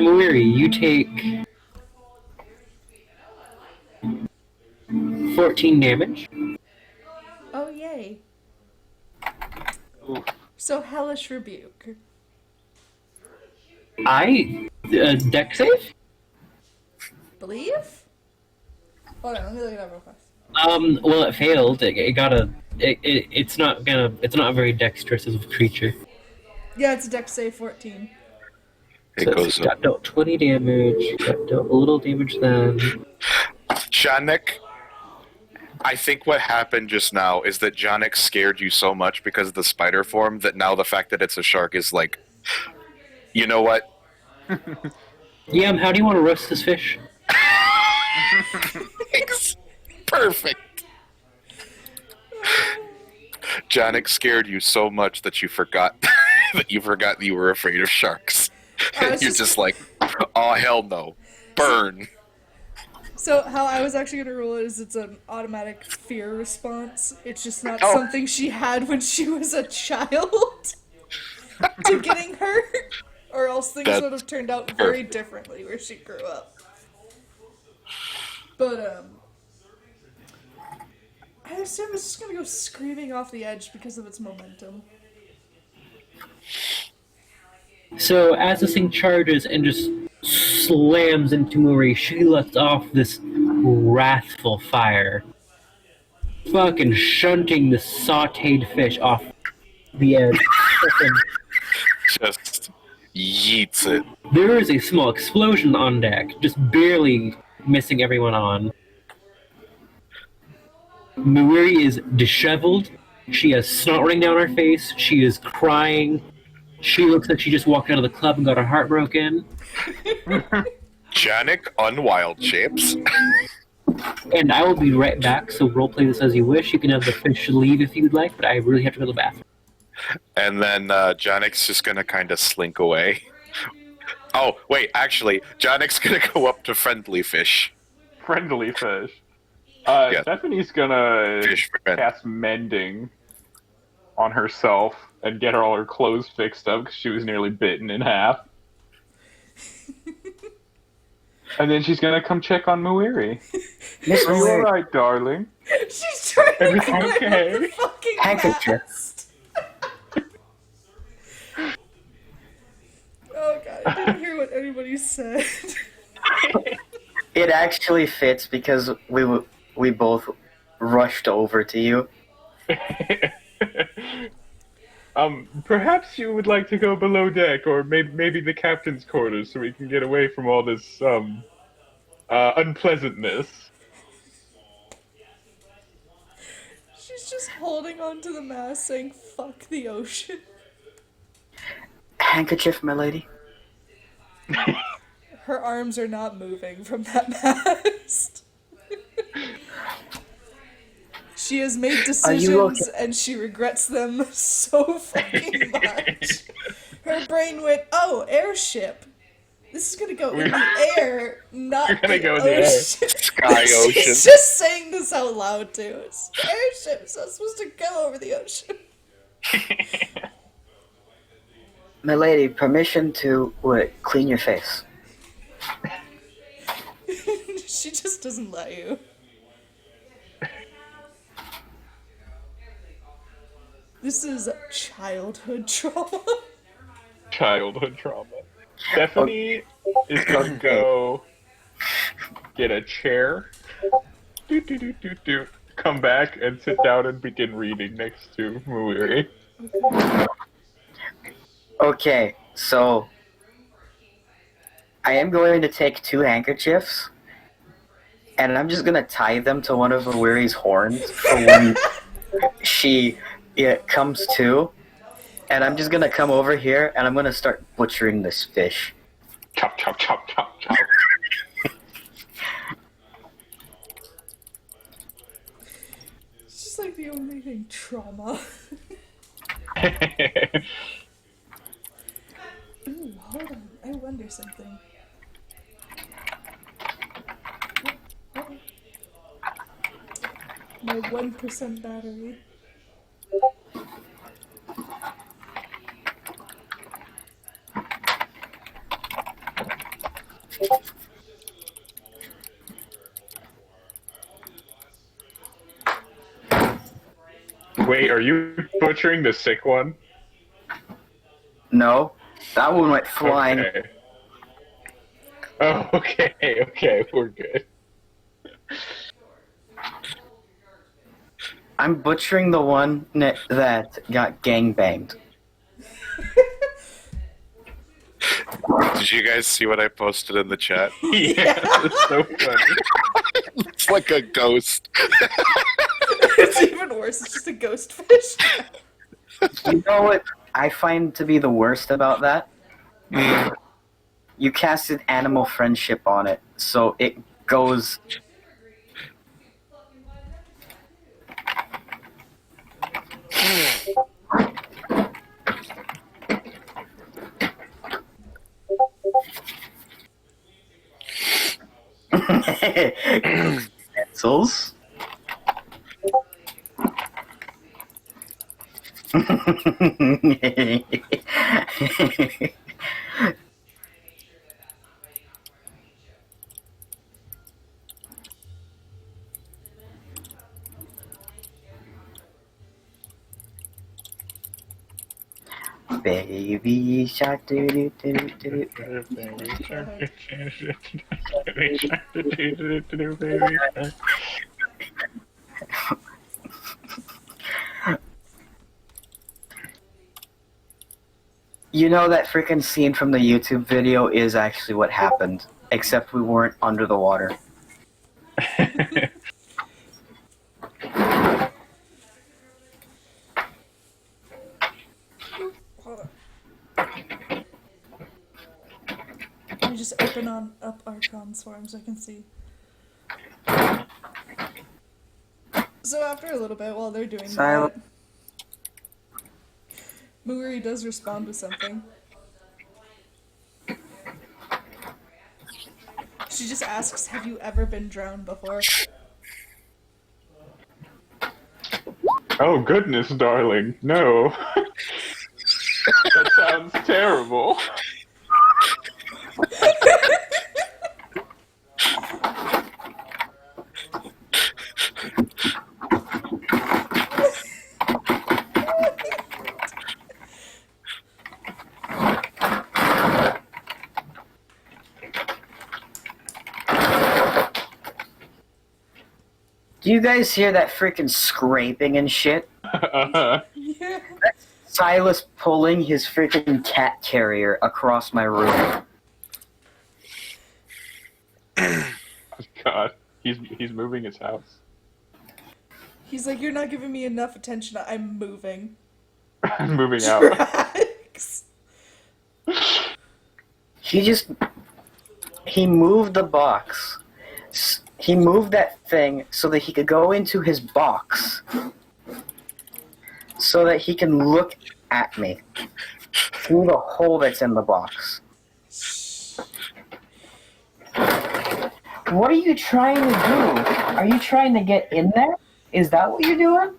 S3: Muiri, you take 14 damage.
S5: Oh, yay. So, Hellish Rebuke.
S3: Deck save?
S5: Believe? Hold on, let me look it up real fast.
S3: Well, it failed. It's not a very dexterous as a creature.
S5: Yeah, it's a dex save 14.
S1: It
S3: So
S1: goes
S3: it's
S1: up.
S3: got dealt 20 damage, got dealt a little damage then.
S1: Janik, I think what happened just now is that Janik scared you so much because of the spider form that now the fact that it's a shark is like, you know what?
S3: Yeah, how do you want to roast this fish?
S1: Perfect. Janik scared you so much that you forgot that you were afraid of sharks.
S5: was
S1: You're just like, oh hell no, burn.
S5: So, how I was actually going to rule it is it's an automatic fear response. It's just not
S1: Oh.
S5: something she had when she was a child to getting hurt. Or else things
S1: That's
S5: would have turned out very differently where she grew up. But, I assume it's just going to go screaming off the edge because of its momentum.
S3: So as this thing charges and just slams into Murray, she lets off this wrathful fire, fucking shunting the sautéed fish off the edge.
S1: Just yeets it.
S3: There is a small explosion on deck, just barely missing everyone on. Muiri is disheveled. She has snot running down her face. She is crying. She looks like she just walked out of the club and got her heart broken.
S1: Janik unwild shapes.
S3: And I will be right back, so roleplay this as you wish. You can have the fish leave if you'd like, but I really have to go to the bathroom.
S1: And then Janik's just gonna kind of slink away. Oh, wait, actually, Janik's gonna go up to Friendly Fish.
S2: Friendly fish.
S1: Yeah.
S2: Stephanie's gonna
S1: Fish friend.
S2: cast mending on herself and get all her clothes fixed up because she was nearly bitten in half. And then she's gonna come check on Muiri.
S4: Miss
S2: Are you
S4: Muiri,
S2: alright, darling?
S5: She's trying to
S2: Everything
S5: climb
S2: okay?
S5: up the fucking
S4: Handkerchief.
S5: mast. Oh god, I didn't hear what anybody said.
S4: it actually fits because we both rushed over to you.
S2: Perhaps you would like to go below deck, or maybe the captain's quarters, so we can get away from all this, unpleasantness.
S5: She's just holding onto the mast saying, fuck the ocean.
S4: Handkerchief, my lady.
S5: Her arms are not moving from that mast. She has made
S4: Are you
S5: decisions
S4: okay?
S5: and she regrets them so fucking much. Her brain went, oh, airship. This is gonna go in the air, not
S2: You're gonna
S5: the
S2: go in the air.
S5: ocean.
S1: Sky ocean.
S5: She's just saying this out loud too. It's the airship, it's not supposed to go over the ocean.
S4: My lady, permission to clean your face.
S5: She just doesn't let you. This is childhood trauma.
S2: Childhood trauma. Stephanie is gonna go get a chair. Come back and sit down and begin reading next to Muiri.
S4: Okay, so I am going to take 2 handkerchiefs and I'm just gonna tie them to one of Awiri's horns for when she comes to, and I'm just gonna come over here and I'm gonna start butchering this fish.
S2: Chop, chop, chop, chop, chop.
S5: It's just like the only thing trauma. Ooh, hold on. I wonder something. My 1% battery.
S2: Wait, are you butchering the sick one?
S4: No, that one went flying.
S2: Okay. Oh, okay, we're good.
S4: I'm butchering the one that got gangbanged.
S1: Did you guys see what I posted in the chat?
S2: Yeah, that's so funny.
S1: It's like a ghost.
S5: It's even worse. It's just a ghost fish.
S4: You know what I find to be the worst about that? You casted animal friendship on it, so it goes. Pencils. Baby shark doo doo doo doo doo. You know that freaking scene from the YouTube video is actually what happened, except we weren't under the water.
S5: Hold on. Let me just open up Archon's form so I can see. So after a little bit, while they're doing
S4: Silent.
S5: that, Muguri does respond with something. She just asks, "Have you ever been drowned before?"
S2: Oh goodness, darling, no. That sounds terrible.
S4: Do you guys hear that freaking scraping and shit?
S5: Yeah.
S4: Silas pulling his freaking cat carrier across my room.
S2: God, he's moving his house.
S5: He's like, "You're not giving me enough attention. I'm moving."
S2: I'm moving out.
S5: Drax.
S4: He moved the box. He moved that thing so that he could go into his box. So that he can look at me through the hole that's in the box. What are you trying to do? Are you trying to get in there? Is that what you're doing?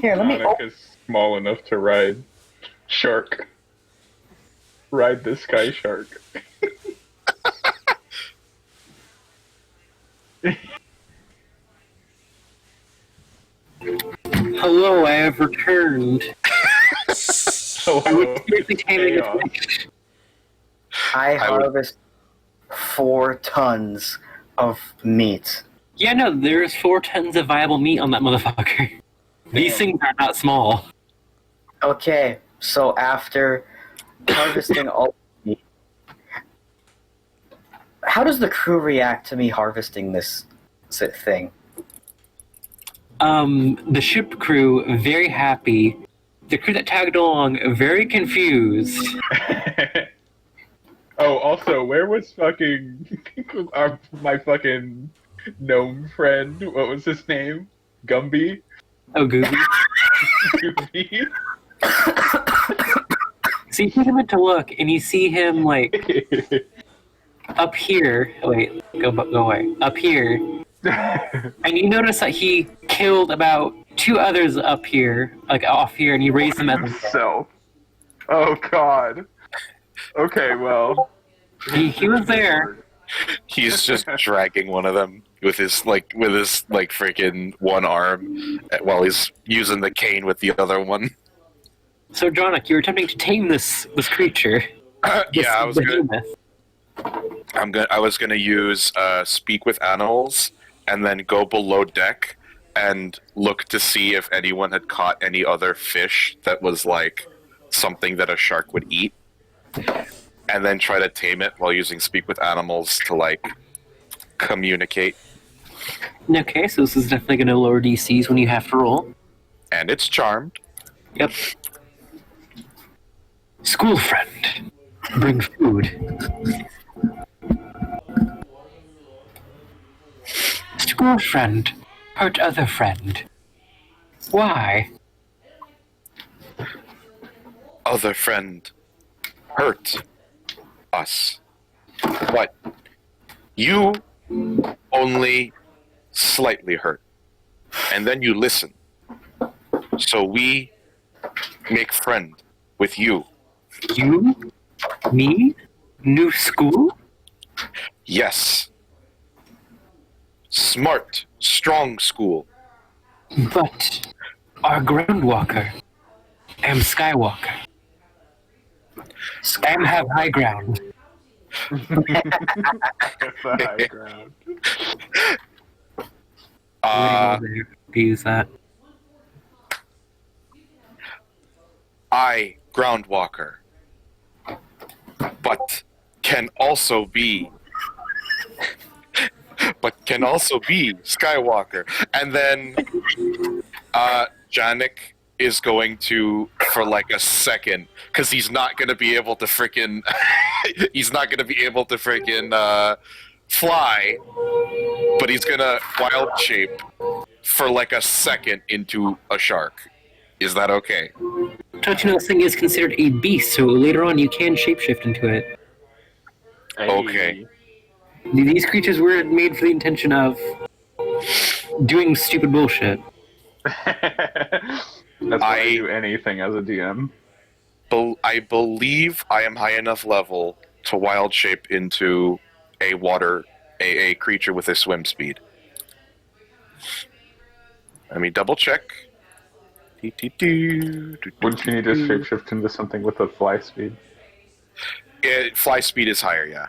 S4: Here, let me
S2: Monica's small enough to ride shark. Ride the sky shark.
S3: Hello, I have returned.
S2: So chaos.
S4: I
S1: I would-
S4: harvest 4 tons of meat.
S3: Yeah, no, there's 4 tons of viable meat on that motherfucker. These things are not small.
S4: Okay, so after harvesting all the meat, How does the crew react to me harvesting this thing?
S3: The ship crew, very happy. The crew that tagged along, very confused.
S2: Oh, also, where was fucking my fucking gnome friend? What was his name? Gumby?
S3: Oh, Gooby.
S2: Gumby?
S3: So you take a minute to look, and you see him, like, up here. Wait, go away. Up here. And you notice that he killed about 2 others up here, like off here, and he raised them as
S2: Himself. Oh god. Okay, well.
S3: he was there.
S1: He's just dragging one of them with his freaking one arm while he's using the cane with the other one.
S3: So, Jonik, you were attempting to tame this creature.
S1: Yeah, I was gonna.
S3: behemoth.
S1: I was gonna use speak with animals and then go below deck and look to see if anyone had caught any other fish that was like something that a shark would eat, and then try to tame it while using speak with animals to like communicate.
S3: Okay, so this is definitely going to lower DCs when you have to roll.
S1: And it's charmed.
S3: Yep. School friend. Bring food. School friend. Hurt other friend. Why?
S1: Other friend hurt us. But you only slightly hurt. And then you listen. So we make friend with you.
S3: You? Me? New school?
S1: Yes. Smart, strong school.
S3: But our groundwalker. Am Skywalker. Am have high ground.
S2: The high ground.
S3: Use that.
S1: I, Groundwalker, but can also be Skywalker. And then Janik is going to, for like a second, because he's not going to be able to freaking fly, but he's going to wild shape for like a second into a shark. Is that okay?
S3: Don't you know this thing is considered a beast, so later on you can shapeshift into it.
S1: Okay.
S3: These creatures were made for the intention of doing stupid bullshit.
S2: That's why I do anything as a DM.
S1: I believe I am high enough level to wild shape into a creature with a swim speed. Let me double check.
S2: Wouldn't you need to shapeshift into something with a fly speed?
S1: Fly speed is higher, yeah.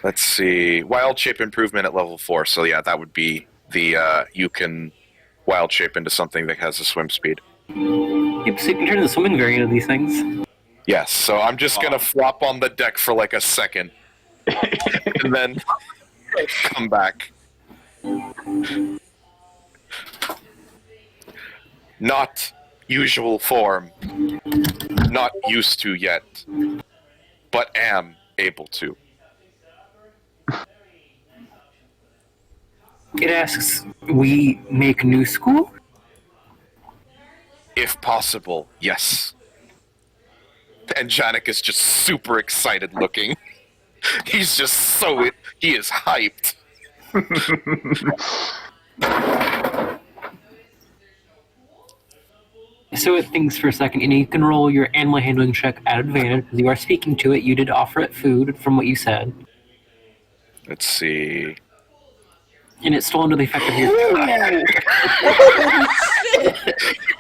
S1: Let's see. Wild shape improvement at level 4. So yeah, that would be the you can wild shape into something that has a swim speed.
S3: Yep, so you can turn into the swimming variant of these things.
S1: Yes, so I'm just gonna flop on the deck for like a second. And then come back. Not usual form. Not used to yet. But am able to.
S3: It asks, we make new school?
S1: If possible, yes. And Janik is just super excited looking. He's just he is hyped.
S3: So it thinks for a second, and you can roll your animal handling check at advantage, because you are speaking to it. You did offer it food, from what you said.
S1: Let's see.
S3: And it's still under the effect of your...
S5: Oh,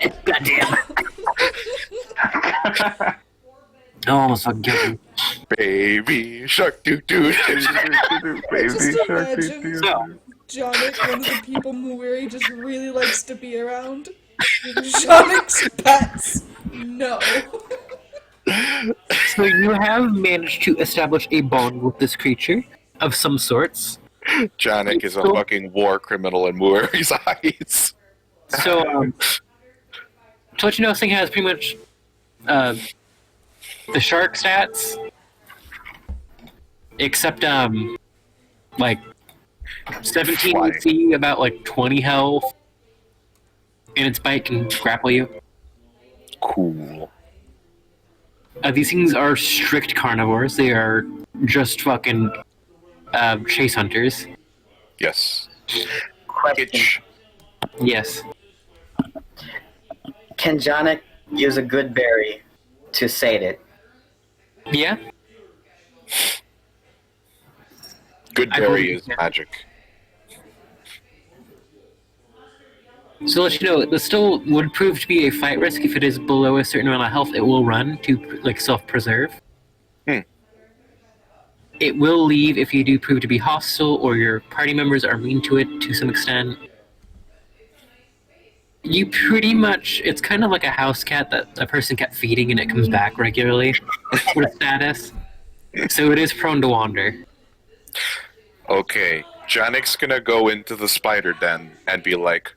S5: shit!
S3: Goddamn. Oh, almost fucking killed me.
S1: Baby shark doo doo.
S5: Just imagine
S3: So,
S5: Jonik, one of the people Muiri just really likes to be around. Jonik's pets. No.
S3: So you have managed to establish a bond with this creature of some sorts.
S1: Janik is a fucking war criminal in Mueri's eyes.
S3: So, to let you know, this thing has pretty much the shark stats, except like 17
S1: Flying.
S3: AC, about like 20 health, and its bite can grapple you.
S1: Cool.
S3: These things are strict carnivores. They are just fucking chase hunters.
S1: Yes.
S4: Question.
S1: Itch.
S3: Yes.
S4: Can Janik use a good berry to sate it?
S3: Yeah.
S1: Good
S3: I
S1: berry
S3: believe
S1: is
S3: you.
S1: magic.
S3: So to let you know, this still would prove to be a fight risk if it is below a certain amount of health. It will run to like self-preserve. It will leave if you do prove to be hostile or your party members are mean to it to some extent. You pretty much, it's kind of like a house cat that a person kept feeding and it comes back regularly with a status. So it is prone to wander.
S1: Okay, Janik's gonna go into the spider den and be like,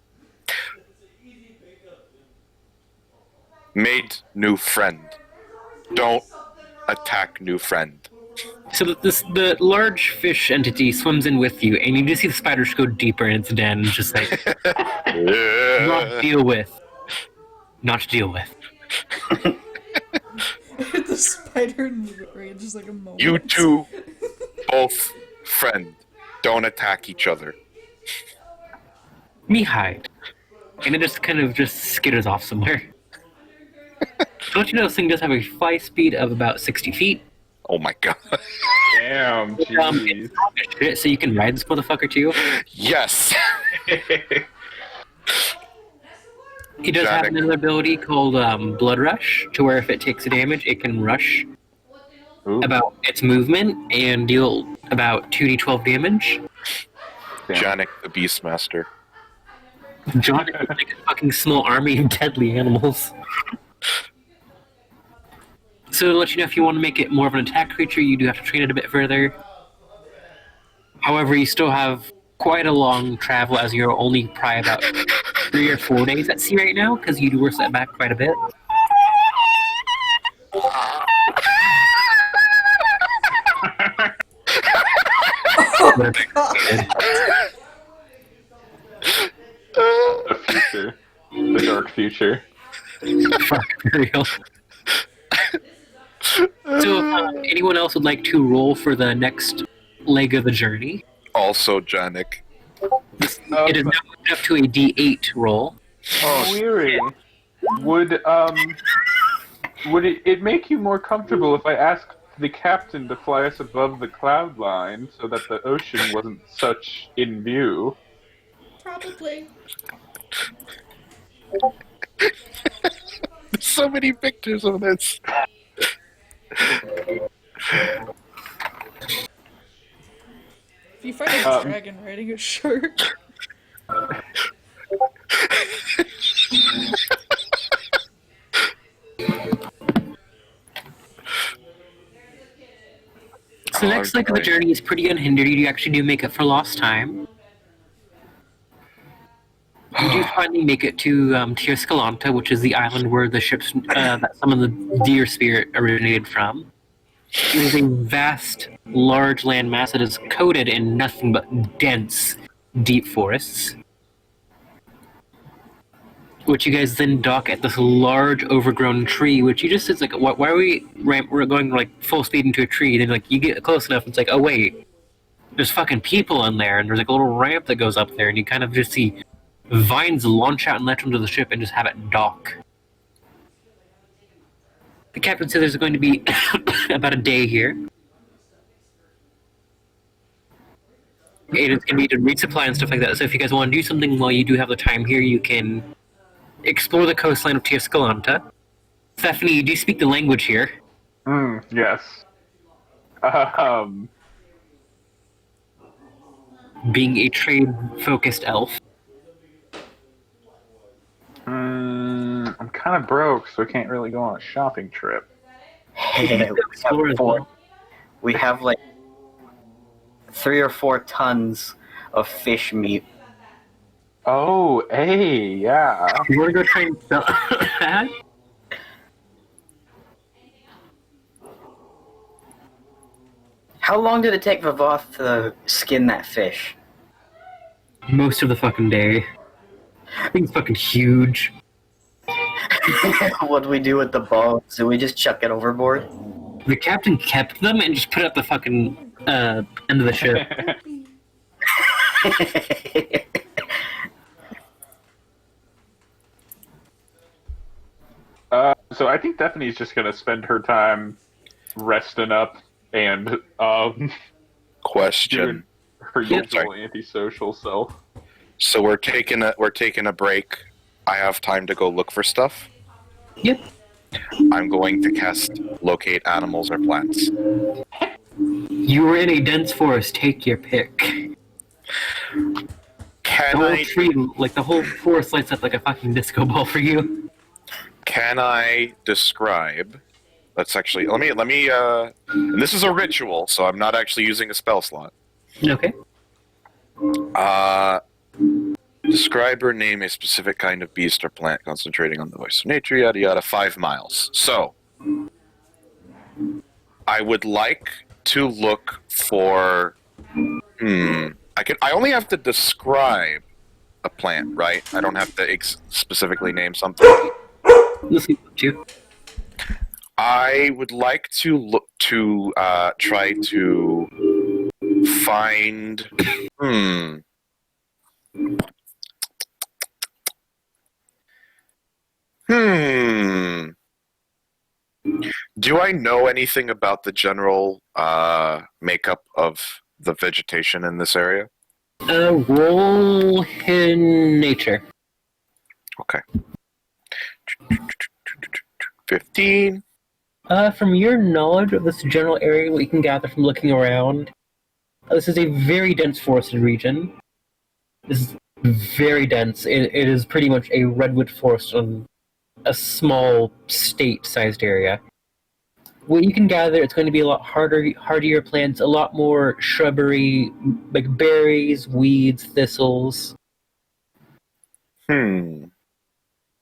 S1: made new friend. Don't attack new friend.
S3: So the large fish entity swims in with you, and you just see the spiders go deeper in its den, just like, not to deal with. Not to deal with.
S5: The spider range is like a moment.
S1: You two, both friend. Don't attack each other.
S3: Me hide. And it just kind of just skitters off somewhere. To let you know, this thing does have a fly speed of about 60 feet.
S1: Oh my god.
S2: Damn,
S3: It's
S2: jeez.
S3: strong as shit, so you can ride this motherfucker too.
S1: Yes!
S3: He does have
S1: Janik.
S3: another ability called Blood Rush, to where if it takes a damage, it can rush
S2: Ooh,
S3: about its movement and deal about 2d12 damage.
S2: damn.
S1: Janik the Beastmaster.
S3: John is like a fucking small army of deadly animals. So to let you know, if you want to make it more of an attack creature, you do have to train it a bit further. However, you still have quite a long travel, as you're only probably about 3 or 4 days at sea right now, because you were set back quite a bit.
S2: The future. The dark future.
S3: Fuck, for real. So if anyone else would like to roll for the next leg of the journey,
S1: Also Janik.
S3: it is now moved up to a D8 roll.
S2: Oh, weary. Would it make you more comfortable if I asked the captain to fly us above the cloud line so that the ocean wasn't such in view?
S5: Probably.
S1: There's so many pictures of this.
S5: If you find a dragon riding a shark,
S3: So the next leg of the journey is pretty unhindered. You actually do make it for lost time. You do finally make it to Tir Escalante, which is the island where the ships that some of the deer spirit originated from. It is a vast, large landmass that is coated in nothing but dense, deep forests. Which you guys then dock at this large, overgrown tree, which you just, it's like, why are we're going like full speed into a tree? Then like you get close enough, and it's like, oh wait, there's fucking people in there, and there's like a little ramp that goes up there, and you kind of just see vines launch out and latch onto the ship and just have it dock. The captain said there's going to be about a day here. And it's going to be to resupply and stuff like that. So if you guys want to do something while you do have the time here, you can explore the coastline of Tir Escalante. Stephanie, you do speak the language here.
S2: Yes.
S3: Being a trade-focused elf.
S2: I'm kind of broke, so I can't really go on a shopping trip.
S4: We have like 3 or 4 tons of fish meat.
S2: Oh, hey, yeah.
S3: You want to go try and sell that?
S4: How long did it take Vivoth to skin that fish?
S3: Most of the fucking day. I think it's fucking huge.
S4: What do we do with the bones? Do we just chuck it overboard?
S3: The captain kept them and just put it at the fucking end of the ship.
S2: So I think Stephanie's just gonna spend her time resting up and
S1: Question.
S2: doing her
S3: Yep.
S2: usual antisocial self.
S1: So we're taking a break. I have time to go look for stuff.
S3: Yep.
S1: I'm going to cast locate animals or plants.
S3: You were in a dense forest. Take your pick. The
S1: Can
S3: whole
S1: I
S3: tree, like the whole forest, lights up like a fucking disco ball for you.
S1: describe? Let's actually let me. And this is a ritual, so I'm not actually using a spell slot.
S3: Okay.
S1: Describe or name a specific kind of beast or plant, concentrating on the voice of nature. Yada yada. 5 miles. So, I would like to look for. I only have to describe a plant, right? I don't have to specifically name something.
S3: Listen to you.
S1: I would like to look to try to find. Do I know anything about the general makeup of the vegetation in this area?
S3: Roll in nature.
S1: Okay. 15.
S3: From your knowledge of this general area, what you can gather from looking around, this is a very dense forested region. This is very dense. It is pretty much a redwood forest on a small state-sized area. What you can gather, it's going to be a lot hardier plants, a lot more shrubbery, like berries, weeds, thistles.
S1: Hmm.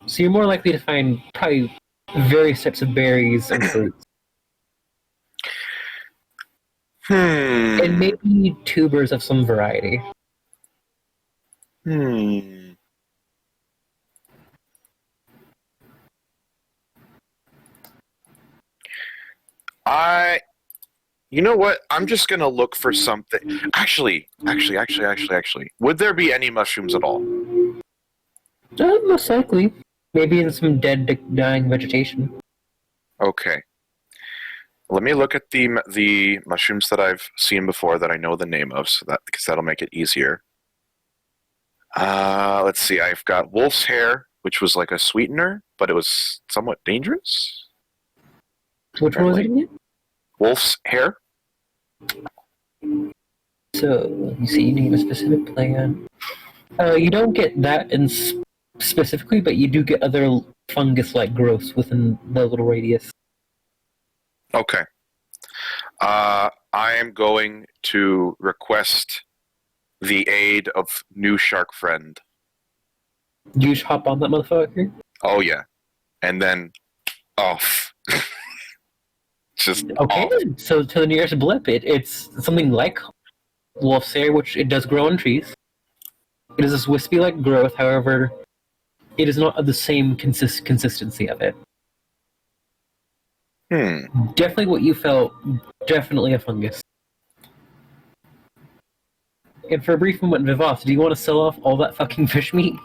S3: So you're more likely to find probably various types of berries and fruits. And maybe tubers of some variety.
S1: You know what? I'm just gonna look for something. Actually. Would there be any mushrooms at all?
S3: Most likely. Maybe in some dead, dying vegetation.
S1: Okay. Let me look at the mushrooms that I've seen before that I know the name of, because that'll make it easier. Let's see. I've got wolf's hair, which was like a sweetener, but it was somewhat dangerous.
S3: Which one was it again?
S1: Wolf's hair.
S3: So, let me see, you name a specific plant. You don't get that specifically, but you do get other fungus-like growths within the little radius.
S1: Okay. I am going to request the aid of new shark friend.
S3: You just hop on that motherfucker?
S1: Oh yeah, and then off. Just
S3: Okay,
S1: off.
S3: so to the nearest blip, it's something like wolf's hair, which it does grow on trees. It is this wispy-like growth, however, it is not of the same consistency of it. Definitely what you felt, definitely a fungus. And for a brief moment, Vivoth, do you want to sell off all that fucking fish meat?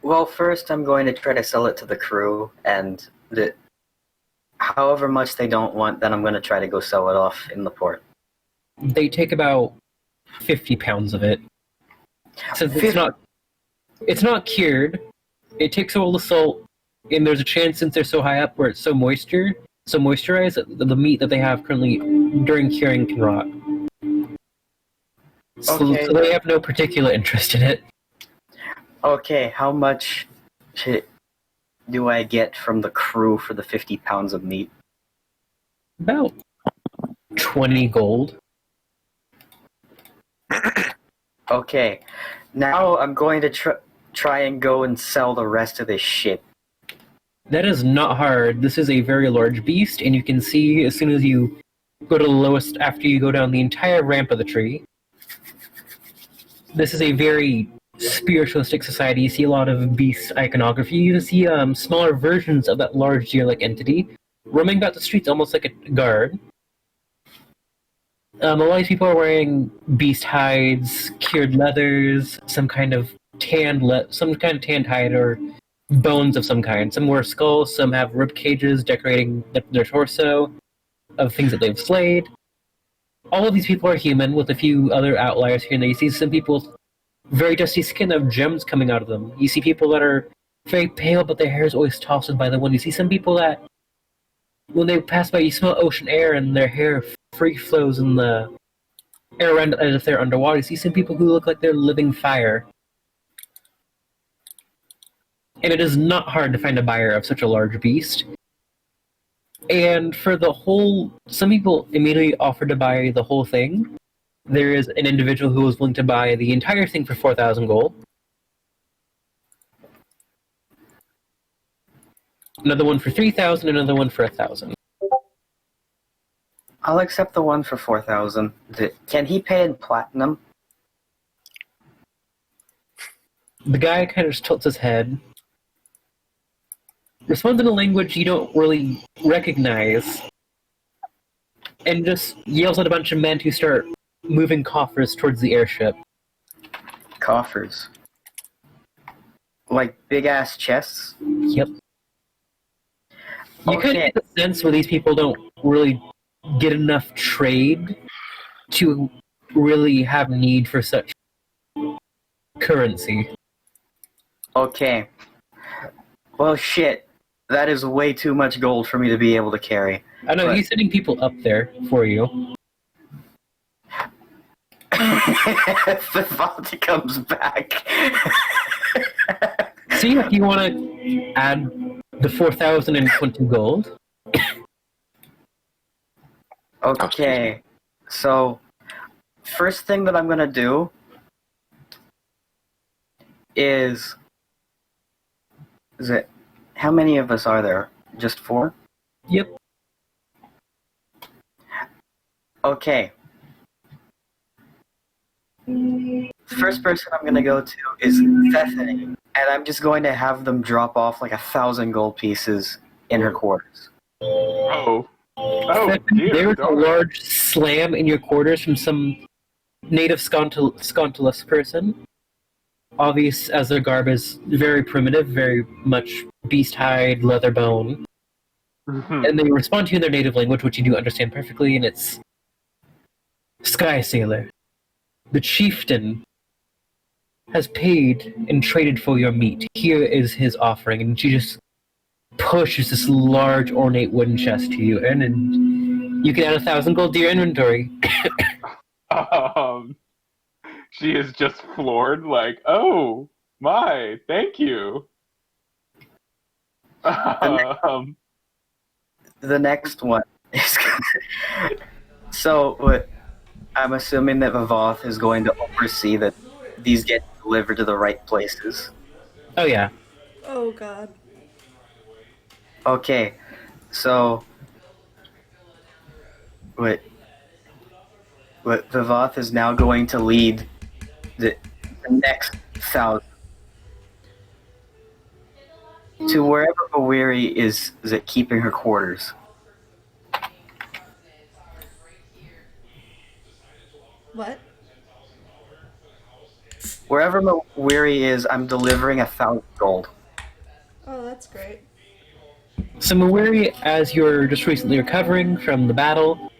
S4: Well, first I'm going to try to sell it to the crew, and however much they don't want, then I'm going to try to go sell it off in the port.
S3: They take about 50 pounds of it. Since it's not cured, it takes all the salt, and there's a chance, since they're so high up where it's so moisturized, that the meat that they have currently during curing can rot. So they have no particular interest in it.
S4: Okay, how much do I get from the crew for the 50 pounds of meat?
S3: About 20 gold.
S4: Okay, now I'm going to try and go and sell the rest of this shit.
S3: That is not hard. This is a very large beast, and you can see as soon as you go to the lowest, after you go down the entire ramp of the tree, this is a very spiritualistic society. You see a lot of beast iconography. You see smaller versions of that large deer-like entity roaming about the streets almost like a guard. A lot of people are wearing beast hides, cured leathers, some kind of tanned hide or bones of some kind. Some wear skulls, some have rib cages decorating their torso of things that they've slayed. All of these people are human, with a few other outliers here and there. You see some people with very dusty skin have gems coming out of them. You see people that are very pale, but their hair is always tossed by the wind. You see some people that, when they pass by, you smell ocean air, and their hair free flows in the air around as if they're underwater. You see some people who look like they're living fire. And it is not hard to find a buyer of such a large beast. And for the whole, some people immediately offer to buy the whole thing. There is an individual who is willing to buy the entire thing for 4,000 gold. Another one for 3,000, another one for 1,000.
S4: I'll accept the one for 4,000. Can he pay in platinum?
S3: The guy kind of just tilts his head, responds in a language you don't really recognize, and just yells at a bunch of men to start moving coffers towards the airship.
S4: Coffers. Like big-ass chests?
S3: Yep. You kind
S4: Okay.
S3: of get the sense where these people don't really get enough trade to really have need for such currency.
S4: Okay. Well, shit. That is way too much gold for me to be able to carry.
S3: I know,
S4: But-
S3: he's sending people up there for you.
S4: If the Fonty comes back.
S3: See if you want to add the 4,020 gold.
S4: Okay. So, first thing that I'm gonna do is it, how many of us are there? Just 4?
S3: Yep.
S4: Okay. The first person I'm gonna go to is Stephanie, and I'm just going to have them drop off like 1,000 gold pieces in her quarters.
S2: Oh. Oh, dear.
S3: There was a
S2: darling.
S3: large slam in your quarters from some native Scontulus person. Obvious as their garb is very primitive, very much beast hide, leather bone.
S2: Mhm.
S3: And they respond to you in their native language, which you do understand perfectly, and it's Sky Sailor. The chieftain has paid and traded for your meat. Here is his offering, and she just pushes this large ornate wooden chest to you, and you can add 1,000 gold to your inventory.
S2: She is just floored, like, oh, my, thank you.
S4: The next one is so what I'm assuming that Vavoth is going to oversee that these get delivered to the right places.
S3: Oh yeah.
S5: Oh god.
S4: Okay, so what Vavoth is now going to lead the next 1,000 to wherever Awiri is it keeping her quarters.
S5: What?
S4: Wherever Awiri is, I'm delivering 1,000 gold.
S5: Oh, that's great.
S3: So Mawiri, as you're just recently recovering from the battle,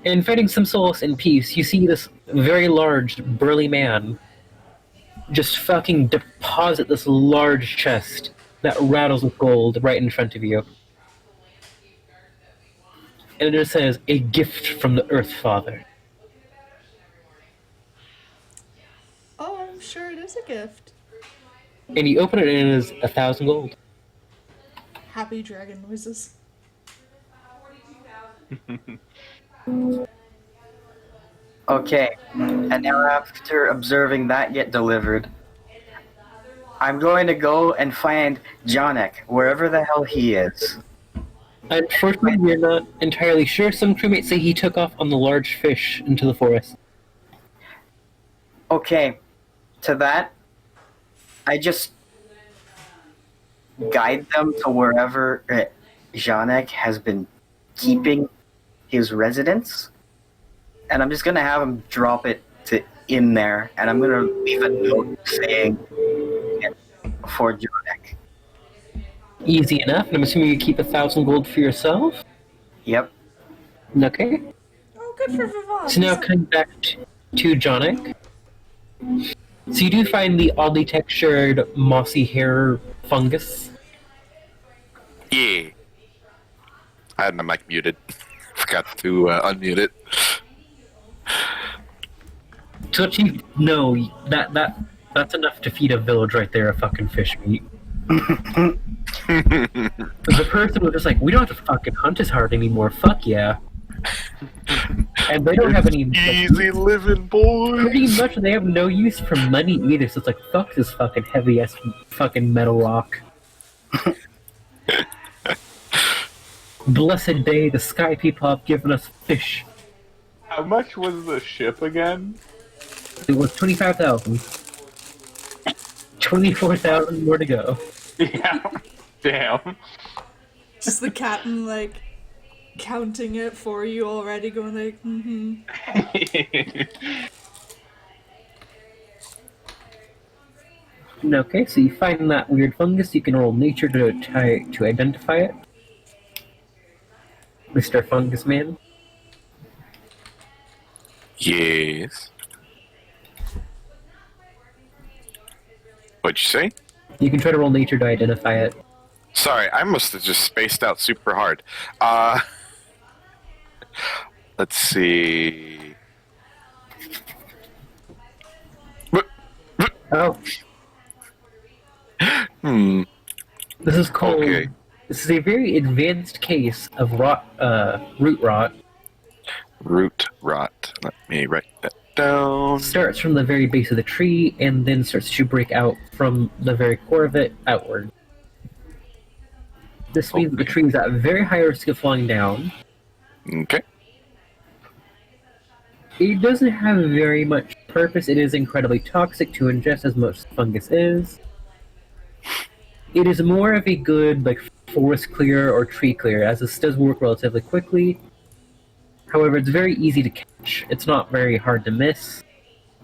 S3: and finding some solace and peace, you see this very large, burly man just fucking deposit this large chest that rattles with gold right in front of you. And it just says, "A gift from the Earth Father."
S5: Oh, I'm sure it is a gift.
S3: And you open it and it is 1,000 gold.
S5: happy dragon noises.
S4: Okay, and now after observing that get delivered, I'm going to go and find Jonik, wherever the hell he is.
S3: Unfortunately, we're not entirely sure. Some crewmates say he took off on the large fish into the forest.
S4: Okay, to that, I just guide them to wherever Jonik has been keeping his residence, and I'm just gonna have him drop it in there, and I'm gonna leave a note saying for Jonik.
S3: Easy enough, and I'm assuming you keep 1,000 gold for yourself?
S4: Yep.
S3: Okay.
S5: Oh, good for Vivant.
S3: So now coming back to Jonik. So you do find the oddly textured mossy hair fungus.
S1: Yeah. I had my mic muted. Forgot to unmute it.
S3: To let you know, that's enough to feed a village right there of fucking fish meat. The person was just like, we don't have to fucking hunt as hard anymore, fuck yeah. And they don't have any...
S1: Easy living, boys.
S3: Pretty much, they have no use for money either, so it's like, fuck this fucking heavy-ass fucking metal rock. Blessed day, the sky people have given us fish.
S2: How much was the ship again?
S3: It was 25,000. 24,000 more to go.
S2: Yeah. Damn.
S5: Just the captain, like, counting it for you already, going like, mm-hmm.
S3: Okay, so you find that weird fungus, you can roll nature to try to identify it. Mr. Fungus Man.
S1: Yes. What'd you say?
S3: You can try to roll nature to identify it.
S1: Sorry, I must have just spaced out super hard. Let's see.
S3: Oh,
S1: Hmm.
S3: this is called...
S1: Okay.
S3: This is a very advanced case of root rot.
S1: Root rot. Let me write that down.
S3: Starts from the very base of the tree and then starts to break out from the very core of it outward. This means that the tree is at very high risk of falling down.
S1: Okay.
S3: It doesn't have very much purpose. It is incredibly toxic to ingest, as most fungus is. It is more of a good, like, forest clear or tree clear, as this does work relatively quickly. However, it's very easy to catch. It's not very hard to miss,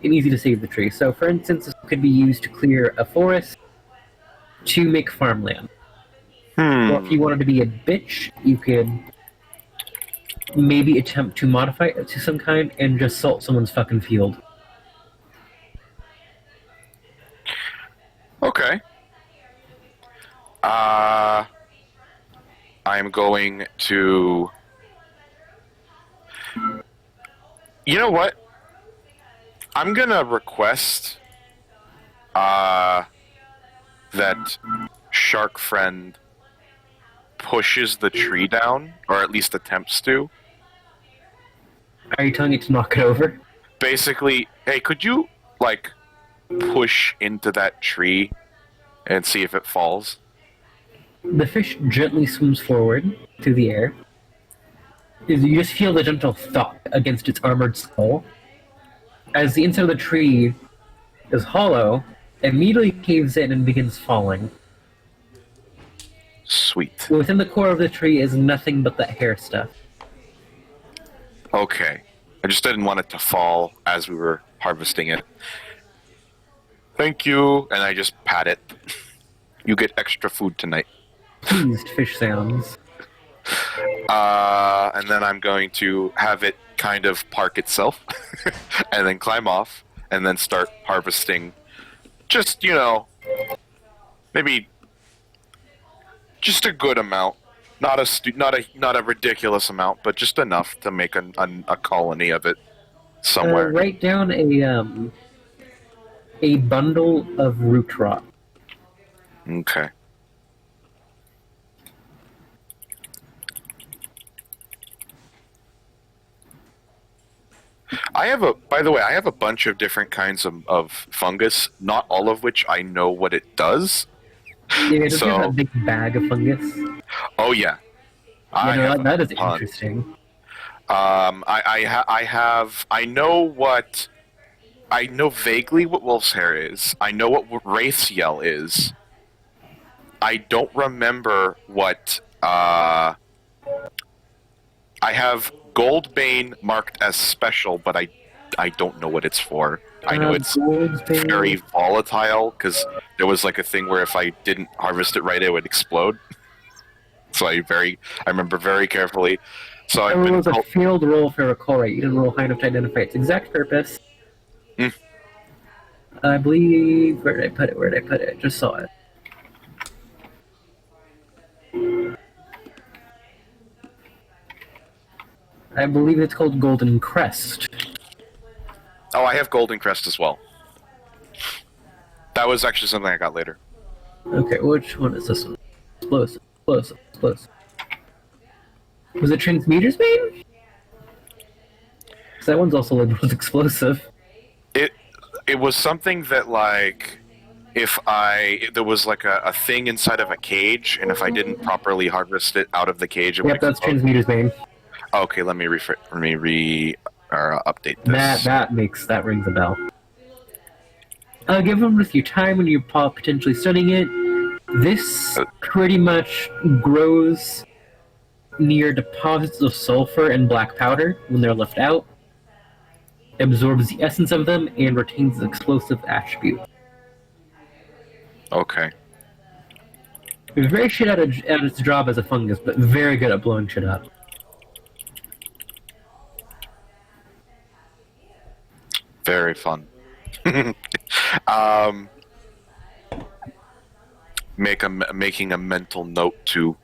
S3: and easy to save the tree. So, for instance, this could be used to clear a forest to make farmland. Or if you wanted to be a bitch, you could maybe attempt to modify it to some kind and just salt someone's fucking field.
S1: Okay. I'm going to... You know what? I'm gonna request that Shark Friend pushes the tree down, or at least attempts to.
S3: Are you telling it to knock it over?
S1: Basically, hey, could you, like, push into that tree and see if it falls?
S3: The fish gently swims forward through the air. You just feel the gentle thud against its armored skull. As the inside of the tree is hollow, it immediately caves in and begins falling.
S1: Sweet.
S3: Within the core of the tree is nothing but that hair stuff.
S1: Okay. I just didn't want it to fall as we were harvesting it. Thank you. And I just pat it. You get extra food tonight.
S3: Pleased fish sounds.
S1: And then I'm going to have it kind of park itself and then climb off and then start harvesting. Just, you know, maybe just a good amount. Not a ridiculous amount, but just enough to make a colony of it somewhere.
S3: Write down a bundle of root rot.
S1: Okay. By the way, I have a bunch of different kinds of fungus, not all of which I know what it does.
S3: Yeah, just
S1: So-
S3: have that big bag of fungus.
S1: Oh yeah. I
S3: Yeah,
S1: have
S3: that
S1: a
S3: is
S1: ton.
S3: interesting.
S1: I know vaguely what Wolf's Hair is. I know what Wraith's Yell is. I don't remember what. I have Goldbane marked as special, but I don't know what it's for. I know it's
S3: Goldbane.
S1: very volatile because there was like a thing where if I didn't harvest it right, it would explode. So I remember very carefully. So I've
S3: It
S1: been
S3: was a field roll for a Corite. You didn't roll high enough to identify its exact purpose.
S1: Hmm.
S3: I believe... Where did I put it? I just saw it. I believe it's called Golden Crest.
S1: Oh, I have Golden Crest as well. That was actually something I got later.
S3: Okay, which one is this one? Explosive. Was it Transmuter's Bane? 'Cause that one's also labeled with explosive.
S1: It was something that like if there was like a thing inside of a cage, and if I didn't properly harvest it out of the cage, it would
S3: Yep, that's
S1: explode.
S3: Transmuter's Bane.
S1: Okay, let me update this.
S3: That rings a bell. Given with your time when you're potentially studying it, this pretty much grows near deposits of sulfur and black powder when they're left out, absorbs the essence of them, and retains the explosive attribute.
S1: Okay.
S3: It's very shit at its job as a fungus, but very good at blowing shit up.
S1: Very fun. Making a mental note to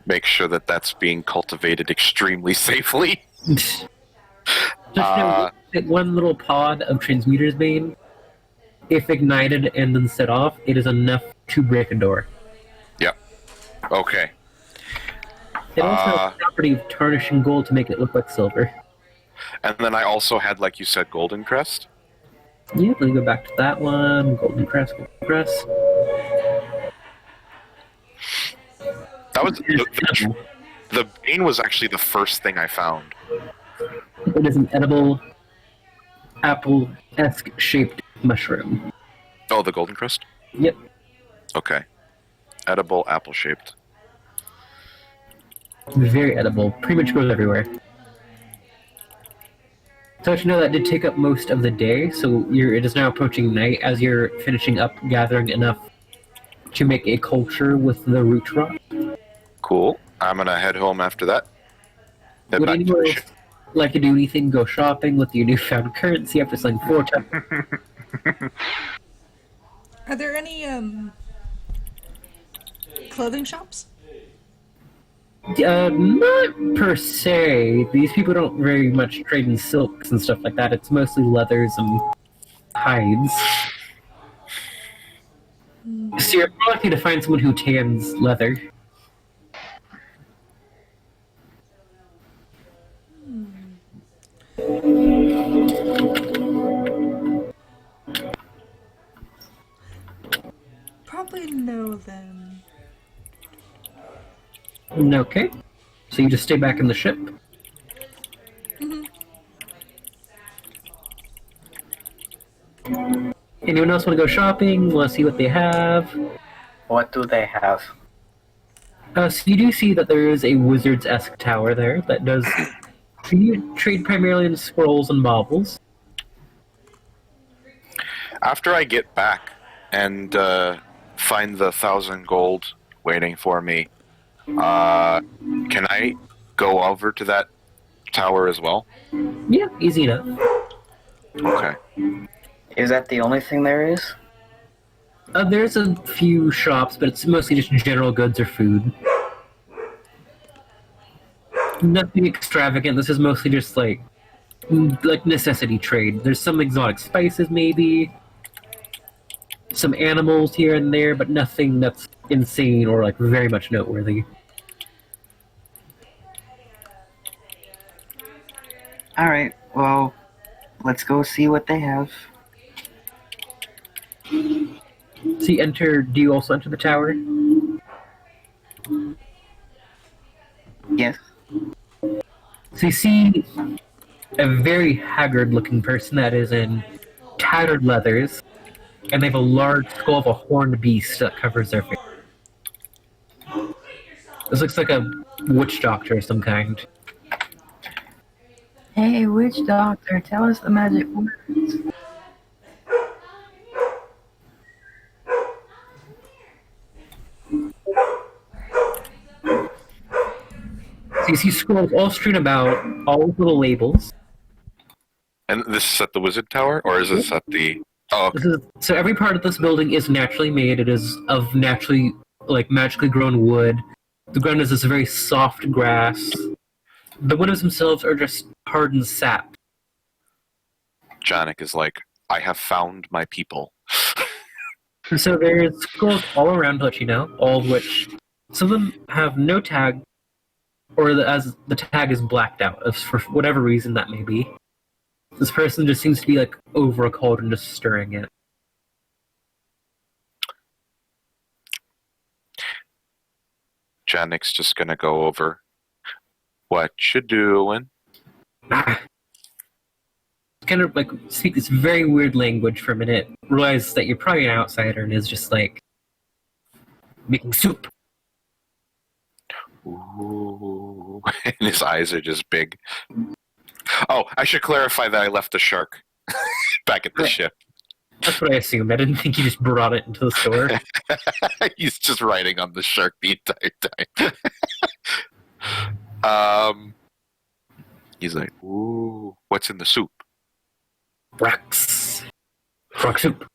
S1: make sure that that's being cultivated extremely safely.
S3: Just know that one little pod of Transmuter's Bane, if ignited and then set off, it is enough to break a door.
S1: Yep. Okay.
S3: It also has the property of tarnishing gold to make it look like silver.
S1: And then I also had, like you said, Golden Crest.
S3: Yeah, let me go back to that one. Golden Crest.
S1: That was the Bane was actually the first thing I found.
S3: It is an edible, apple-esque shaped mushroom.
S1: Oh, the Golden Crest?
S3: Yep.
S1: Okay. Edible, apple-shaped.
S3: Very edible. Pretty much grows everywhere. So you know that did take up most of the day, so it is now approaching night as you're finishing up gathering enough to make a culture with the root rot.
S1: Cool. I'm gonna head home after that. Head
S3: Would
S1: back to
S3: anyone
S1: the
S3: else
S1: ship.
S3: like to do anything? Go shopping with your newfound currency after selling 4 times?
S5: Are there any clothing shops?
S3: Not per se. These people don't very much trade in silks and stuff like that. It's mostly leathers and hides. So you're more likely to find someone who tans leather.
S5: Probably no then.
S3: Okay. So you just stay back in the ship? Anyone else want to go shopping? Want to see what they have?
S4: What do they have?
S3: So you do see that there is a wizard's-esque tower there that does you trade primarily in scrolls and baubles.
S1: After I get back and find the 1,000 gold waiting for me, can I go over to that tower as well?
S3: Yeah, easy enough.
S1: Okay.
S4: Is that the only thing there is?
S3: There's a few shops, but it's mostly just general goods or food. Nothing extravagant. This is mostly just like necessity trade. There's some exotic spices, maybe some animals here and there, but nothing that's insane or like very much noteworthy.
S4: Alright, well, let's go see what they have.
S3: So you enter. Do you also enter the tower?
S4: Yes.
S3: So you see a very haggard-looking person that is in tattered leathers, and they have a large skull of a horned beast that covers their face. This looks like a witch doctor of some kind.
S4: Hey, witch doctor, tell us the magic words.
S3: So you see scrolls all strewn about, all with little labels.
S1: And this is at the Wizard Tower, or is this at the? Oh, okay.
S3: So every part of this building is naturally made. It is of naturally, magically grown wood. The ground is this very soft grass. The windows themselves are just hardened sap.
S1: Janik is like, I have found my people.
S3: And so there's scrolls all around to let you know, all of which, some of them have no tag, or as the tag is blacked out, for whatever reason that may be. This person just seems to be over a cauldron just stirring it.
S1: Janik's just gonna go over. What you doing?
S3: Kind of speak this very weird language for a minute, realize that you're probably an outsider, and is just making soup.
S1: Ooh. And his eyes are just big. Oh, I should clarify that I left the shark back at the ship.
S3: That's what I assumed. I didn't think you just brought it into the store.
S1: He's just riding on the shark the entire time. He's like, ooh, what's in the soup?
S3: Brax. Frog soup.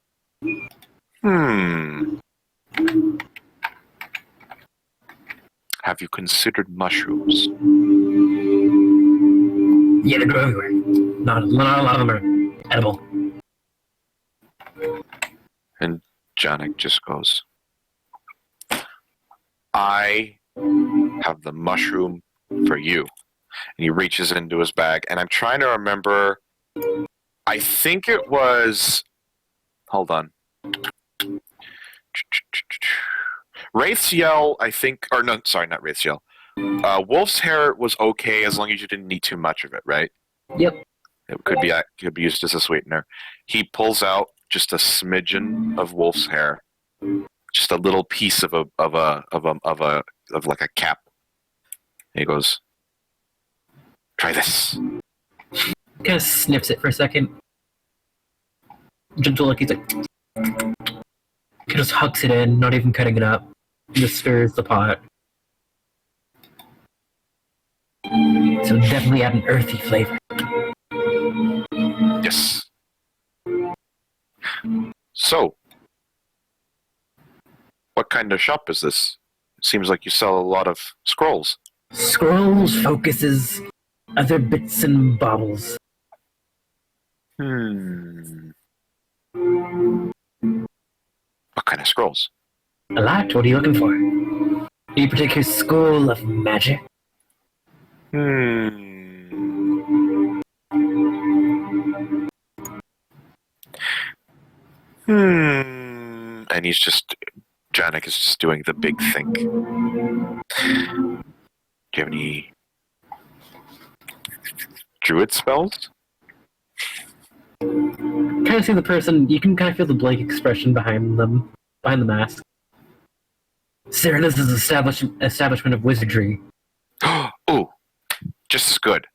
S1: Have you considered mushrooms?
S3: Yeah, they grow everywhere. Not a lot of them are edible.
S1: And Janik just goes, I have the mushroom for you. And he reaches into his bag, and I'm trying to remember, I think it was, hold on. Wraith's Yell, I think, or no, sorry, not Wraith's Yell. Wolf's Hair was okay as long as you didn't need too much of it, right?
S3: Yep.
S1: It could be used as a sweetener. He pulls out just a smidgen of Wolf's Hair, just a little piece of like a cap. And he goes, try this.
S3: Kind of sniffs it for a second. Gentle he's like, he just hucks it in, not even cutting it up. And just stirs the pot. So definitely add an earthy flavor.
S1: Yes. So, what kind of shop is this? It seems like you sell a lot of scrolls.
S3: Scrolls, focuses, other bits and baubles.
S1: What kind of scrolls?
S3: A lot? What are you looking for? Any particular school of magic?
S1: And he's just, Janik is just doing the big think. Do you have any druid spells?
S3: Kind of see the person, you can kind of feel the blank expression behind them, behind the mask. Serenus is establishment of wizardry.
S1: Ooh, just as good.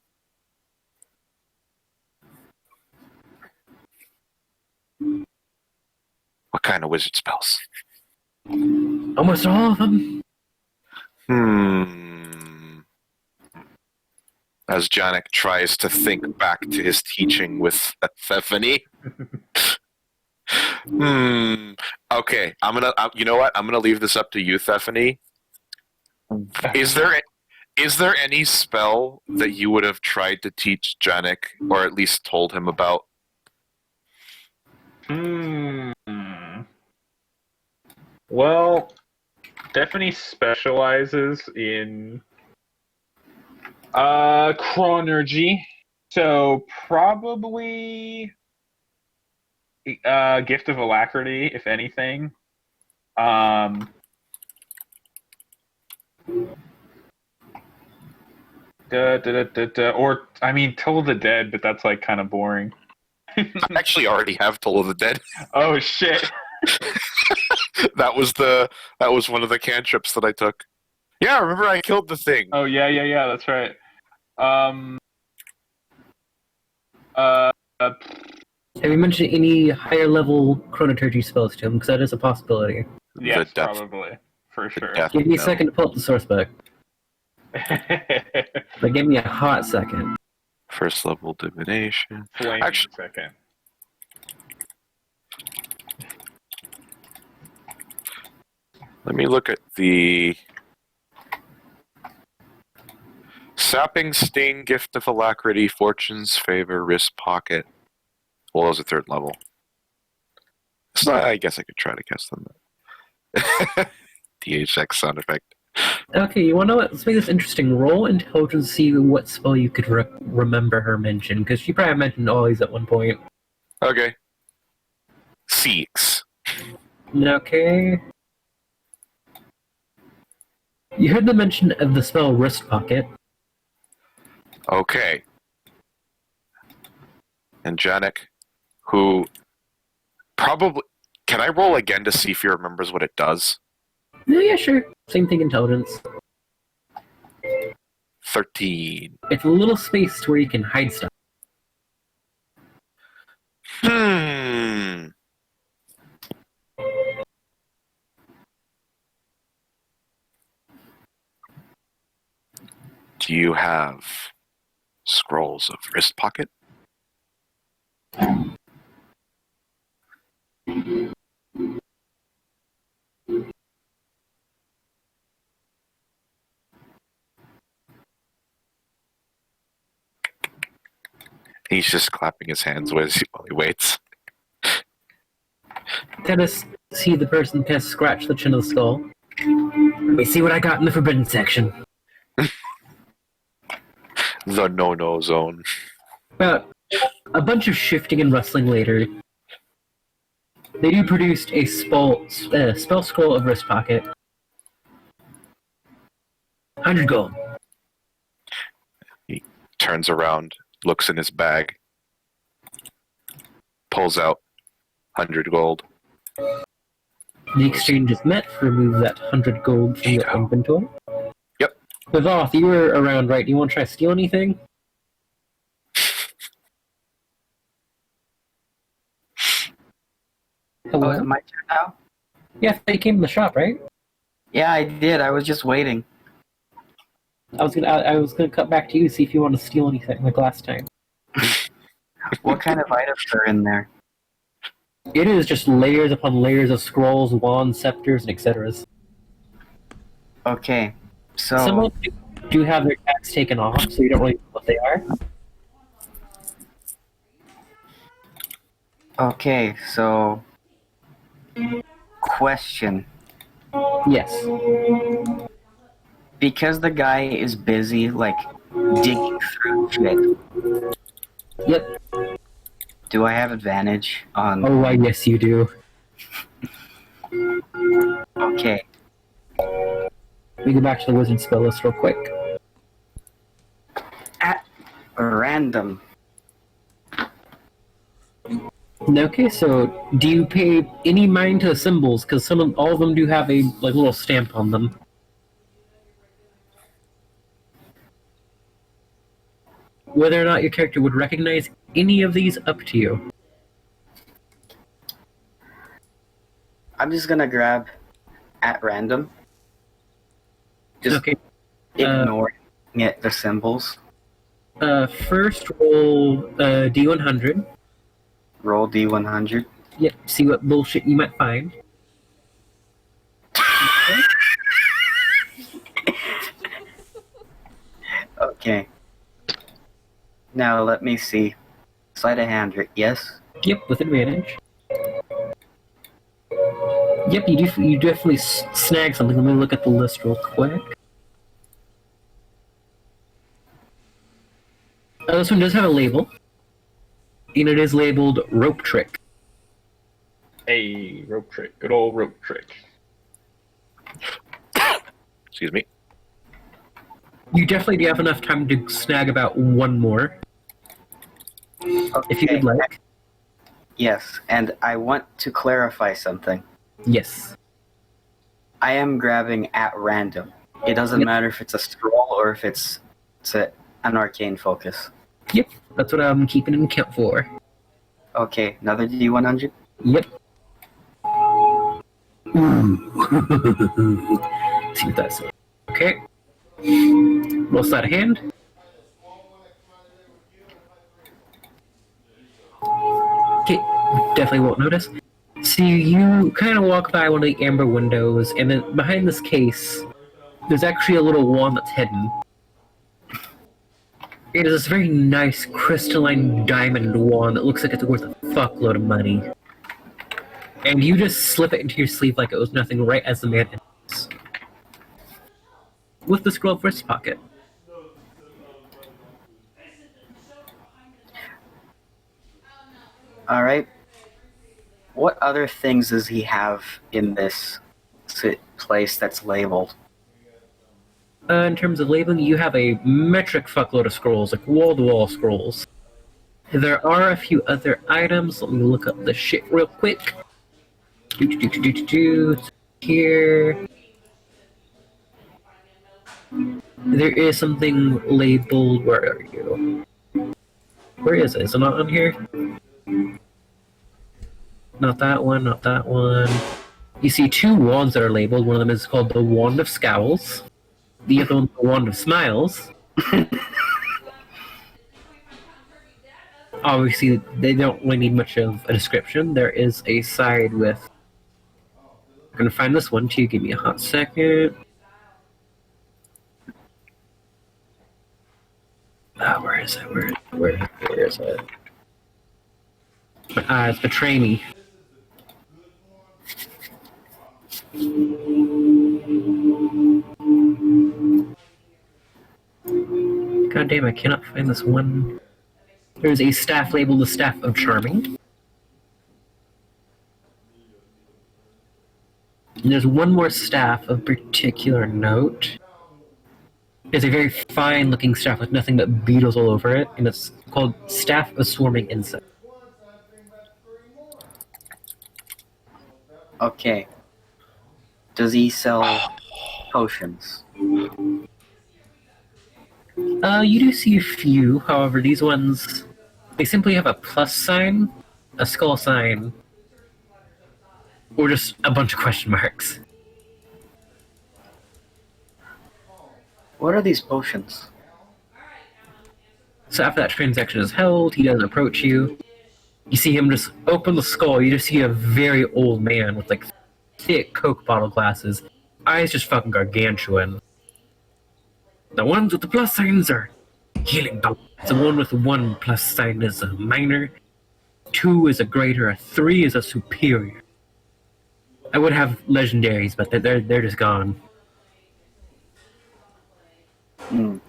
S1: What kind of wizard spells?
S3: Almost all of them.
S1: As Janik tries to think back to his teaching with Thephany. Okay, you know what? I'm gonna leave this up to you, Thephany. Is there any spell that you would have tried to teach Janik, or at least told him about?
S2: Well, Stephanie specializes in chronergy, So probably Gift of Alacrity, if anything. Or I mean, Toll of the Dead, but that's like kind of boring.
S1: I actually already have Toll of the Dead.
S2: Oh shit!
S1: that was one of the cantrips that I took. Yeah, remember I killed the thing.
S2: Oh yeah. That's right.
S3: Have you mentioned any higher level chronoturgy spells to him? Because that is a possibility.
S2: Yes,
S1: The death-
S2: probably for sure.
S1: Death
S3: Give me a
S1: Knell.
S3: second to pull up the source book. But give me a hot second.
S1: First level divination.
S2: Flaming
S1: Actually-
S2: second.
S1: Let me look at the Sapping Sting, Gift of Alacrity, Fortune's Favor, Wrist Pocket. Well, those are third level. So I guess I could try to cast them. THX sound effect.
S3: Okay, you want to know what? Let's make this interesting. Roll intelligence, see what spell you could remember her mention, because she probably mentioned all these at one point.
S1: Okay. 6.
S3: Okay. You heard the mention of the spell Wrist Pocket.
S1: Okay. And Janik, who probably... Can I roll again to see if he remembers what it does?
S3: Yeah, sure. Same thing, intelligence.
S1: 13.
S3: It's a little space to where you can hide stuff.
S1: Do you have scrolls of Wrist Pocket? He's just clapping his hands while he waits.
S3: Kind of see the person kind of scratch the chin of the skull. Let me see what I got in the forbidden section.
S1: The no-no zone.
S3: About a bunch of shifting and rustling later, they do produce a spell scroll of Wrist Pocket. 100 gold.
S1: He turns around, looks in his bag, pulls out 100 gold.
S3: The exchange is met. Remove that 100 gold from your inventory.
S1: Yep.
S3: Vivoth, you were around, right? Do you want to try to steal anything?
S4: Oh,
S3: Hello?
S4: is it my turn now?
S3: Yeah, they came in the shop, right?
S4: Yeah, I did. I was just waiting.
S3: I was gonna cut back to you, see if you want to steal anything like last time.
S4: What kind of items are in there?
S3: It is just layers upon layers of scrolls, wands, scepters, and etc.
S4: Okay,
S3: Some
S4: so
S3: of them do have their tags taken off, so you don't really know what they are.
S4: okay, so question:
S3: Yes.
S4: because the guy is busy, like digging through shit,
S3: Yep.
S4: do I have advantage on?
S3: Oh, why, yes, you do.
S4: Okay,
S3: Let me go back to the wizard spell list real quick.
S4: at random.
S3: Okay, so do you pay any mind to the symbols? Because all of them do have a like little stamp on them. Whether or not your character would recognize any of these, up to you.
S4: I'm just gonna grab at random. Just
S3: Okay.
S4: ignoring it, the symbols.
S3: First roll D100.
S4: Roll D100.
S3: Yep. See what bullshit you might find.
S4: Okay. Now let me see. Sleight of hand, yes?
S3: Yep, with advantage. Yep, you definitely snag something. Let me look at the list real quick. This one does have a label, and it is labeled Rope Trick.
S2: A rope trick. Good old rope trick.
S1: Excuse me.
S3: You definitely do have enough time to snag about one more, if you would like.
S4: Yes, and I want to clarify something.
S3: Yes.
S4: I am grabbing at random. It doesn't
S3: Yep.
S4: matter if it's a scroll or if it's an arcane focus.
S3: Yep, that's what I'm keeping in count for.
S4: Okay, another D100?
S3: Yep. Ooh. See what that says. Okay. Roll sleight of hand. Okay, definitely won't notice. So you kind of walk by one of the amber windows, and then behind this case, there's actually a little wand that's hidden. It is this very nice crystalline diamond wand that looks like it's worth a fuckload of money. And you just slip it into your sleeve like it was nothing right as the man enters. With the scroll of wrist pocket.
S4: Alright. What other things does he have in this place that's labeled?
S3: In terms of labeling, you have a metric fuckload of scrolls, like wall-to-wall scrolls. There are a few other items. Let me look up the shit real quick. Here. There is something labeled. Where are you? Where is it? Is it not on here? Not that one, not that one. You see two wands that are labeled. One of them is called the Wand of Scowls. The other one's the Wand of Smiles. Obviously, they don't really need much of a description. There is a side with... I'm gonna find this one too. Give me a hot second. Where is it? Where is it? My eyes betray me. God damn, I cannot find this one. There's a staff labeled the Staff of Charming. And there's one more staff of particular note. It's a very fine-looking staff with nothing but beetles all over it, and it's called Staff of Swarming Insect.
S4: Okay. Does he sell potions?
S3: You do see a few, however, these ones, they simply have a plus sign, a skull sign, or just a bunch of question marks.
S4: What are these potions?
S3: So after that transaction is held, he doesn't approach you. You see him just open the skull, you just see a very old man with like thick Coke bottle glasses, eyes just fucking gargantuan. The ones with the plus signs are healing potions. The one with the 1 plus sign is a minor, 2 is a greater, a 3 is a superior. I would have legendaries, but they're just gone.
S4: Hmm.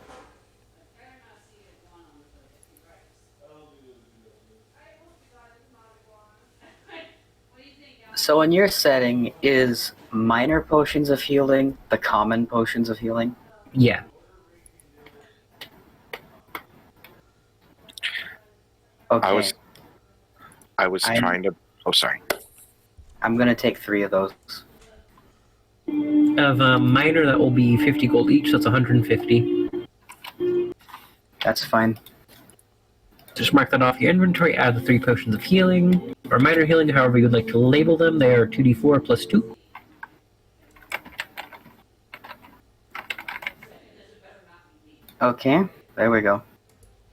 S4: So in your setting, is minor potions of healing the common potions of healing?
S3: Yeah.
S4: Okay.
S1: I was trying to. Oh, sorry.
S4: I'm gonna take 3 of those.
S3: Of a minor, that will be 50 gold each, so that's 150.
S4: That's fine.
S3: Just mark that off your inventory, add the 3 potions of healing, or minor healing, however you would like to label them. They are 2d4 plus 2.
S4: Okay, there we go.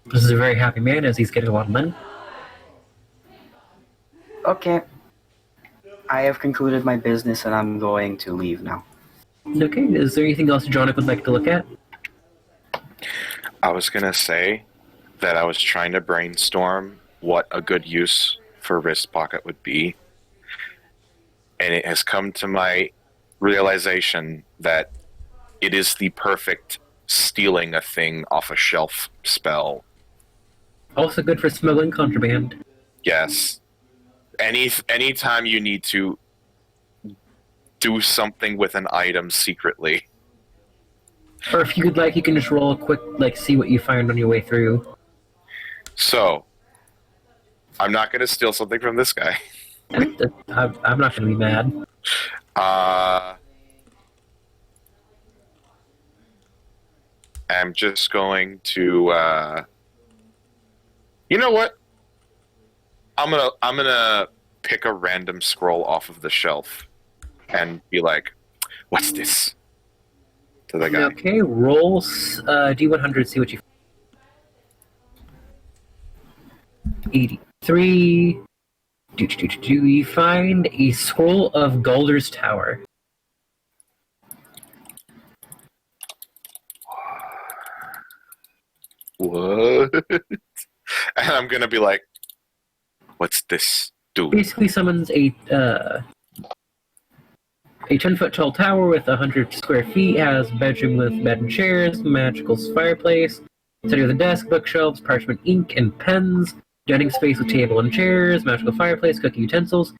S3: This is a very happy man as he's getting a lot of money.
S4: Okay. I have concluded my business and I'm going to leave now.
S3: Okay, is there anything else Jonic would like to look at?
S1: I was gonna say that I was trying to brainstorm what a good use for wrist pocket would be, and it has come to my realization that it is the perfect stealing a thing off a shelf spell
S3: Also good for smuggling contraband.
S1: Yes. Anytime you need to do something with an item secretly.
S3: Or if you'd like, you can just roll a quick, see what you find on your way through.
S1: So, I'm not going to steal something from this guy.
S3: I'm not going to be mad.
S1: I'm just going to, you know what? I'm gonna pick a random scroll off of the shelf and be like, "What's this?" To the guy.
S3: Okay, roll D100, see what you 83. Do you find a scroll of Galder's Tower?
S1: What? And I'm gonna be like, "What's this do?"
S3: Basically summons a 10-foot tall tower with 100 square feet, has bedroom with bed and chairs, magical fireplace, study with a desk, bookshelves, parchment ink, and pens, dining space with table and chairs, magical fireplace, cooking utensils,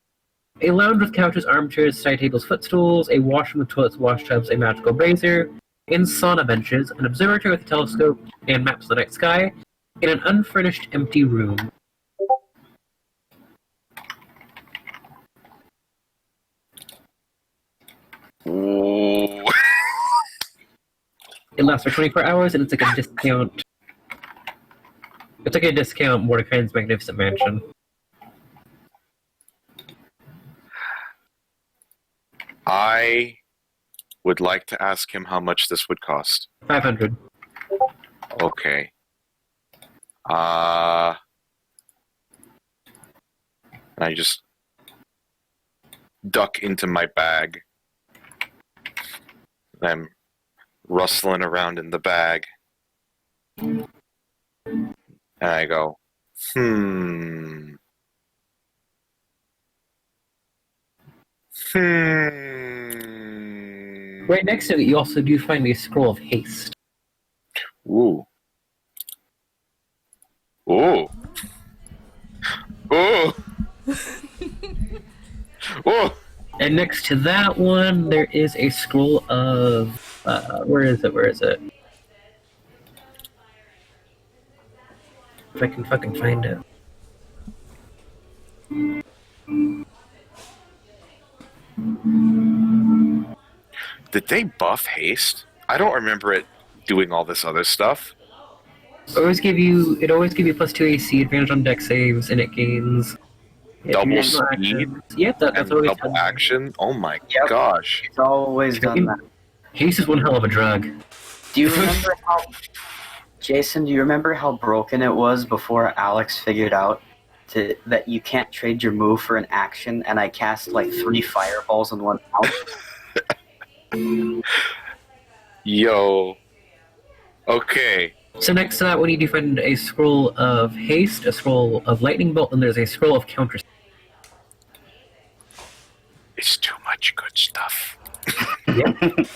S3: a lounge with couches, armchairs, side tables, footstools, a washroom with toilets, wash tubs, a magical brazier, and sauna benches, an observatory with a telescope and maps of the night sky, in an unfurnished empty room.
S1: Ooh.
S3: It lasts for 24 hours, and it's like a discount. It's like a discount Mordecai's Magnificent Mansion.
S1: I would like to ask him how much this would cost.
S3: 500.
S1: Okay. I just duck into my bag. I'm rustling around in the bag. And I go,
S3: Right next to it, you also do find a scroll of haste.
S1: Ooh. Ooh. Ooh. Ooh.
S3: And next to that one, there is a scroll of... where is it? If I can fucking find it.
S1: Did they buff haste? I don't remember it doing all this other stuff.
S3: It always give you plus 2 AC, advantage on deck saves, and it gains...
S1: Double
S3: additional
S1: speed?
S3: actions. Yep, that's
S1: And
S3: always
S1: double
S3: done.
S1: action? Oh my
S4: Yep.
S1: gosh.
S4: It's always done that.
S3: Haste is one hell of a drug.
S4: Do you remember how, Jason? Do you remember how broken it was before Alex figured out that you can't trade your move for an action, and I cast like 3 fireballs in one round?
S1: Yo. Okay.
S3: So next to that one, you do find a scroll of haste, a scroll of lightning bolt, and there's a scroll of counter.
S1: It's too much good stuff.
S3: Yep.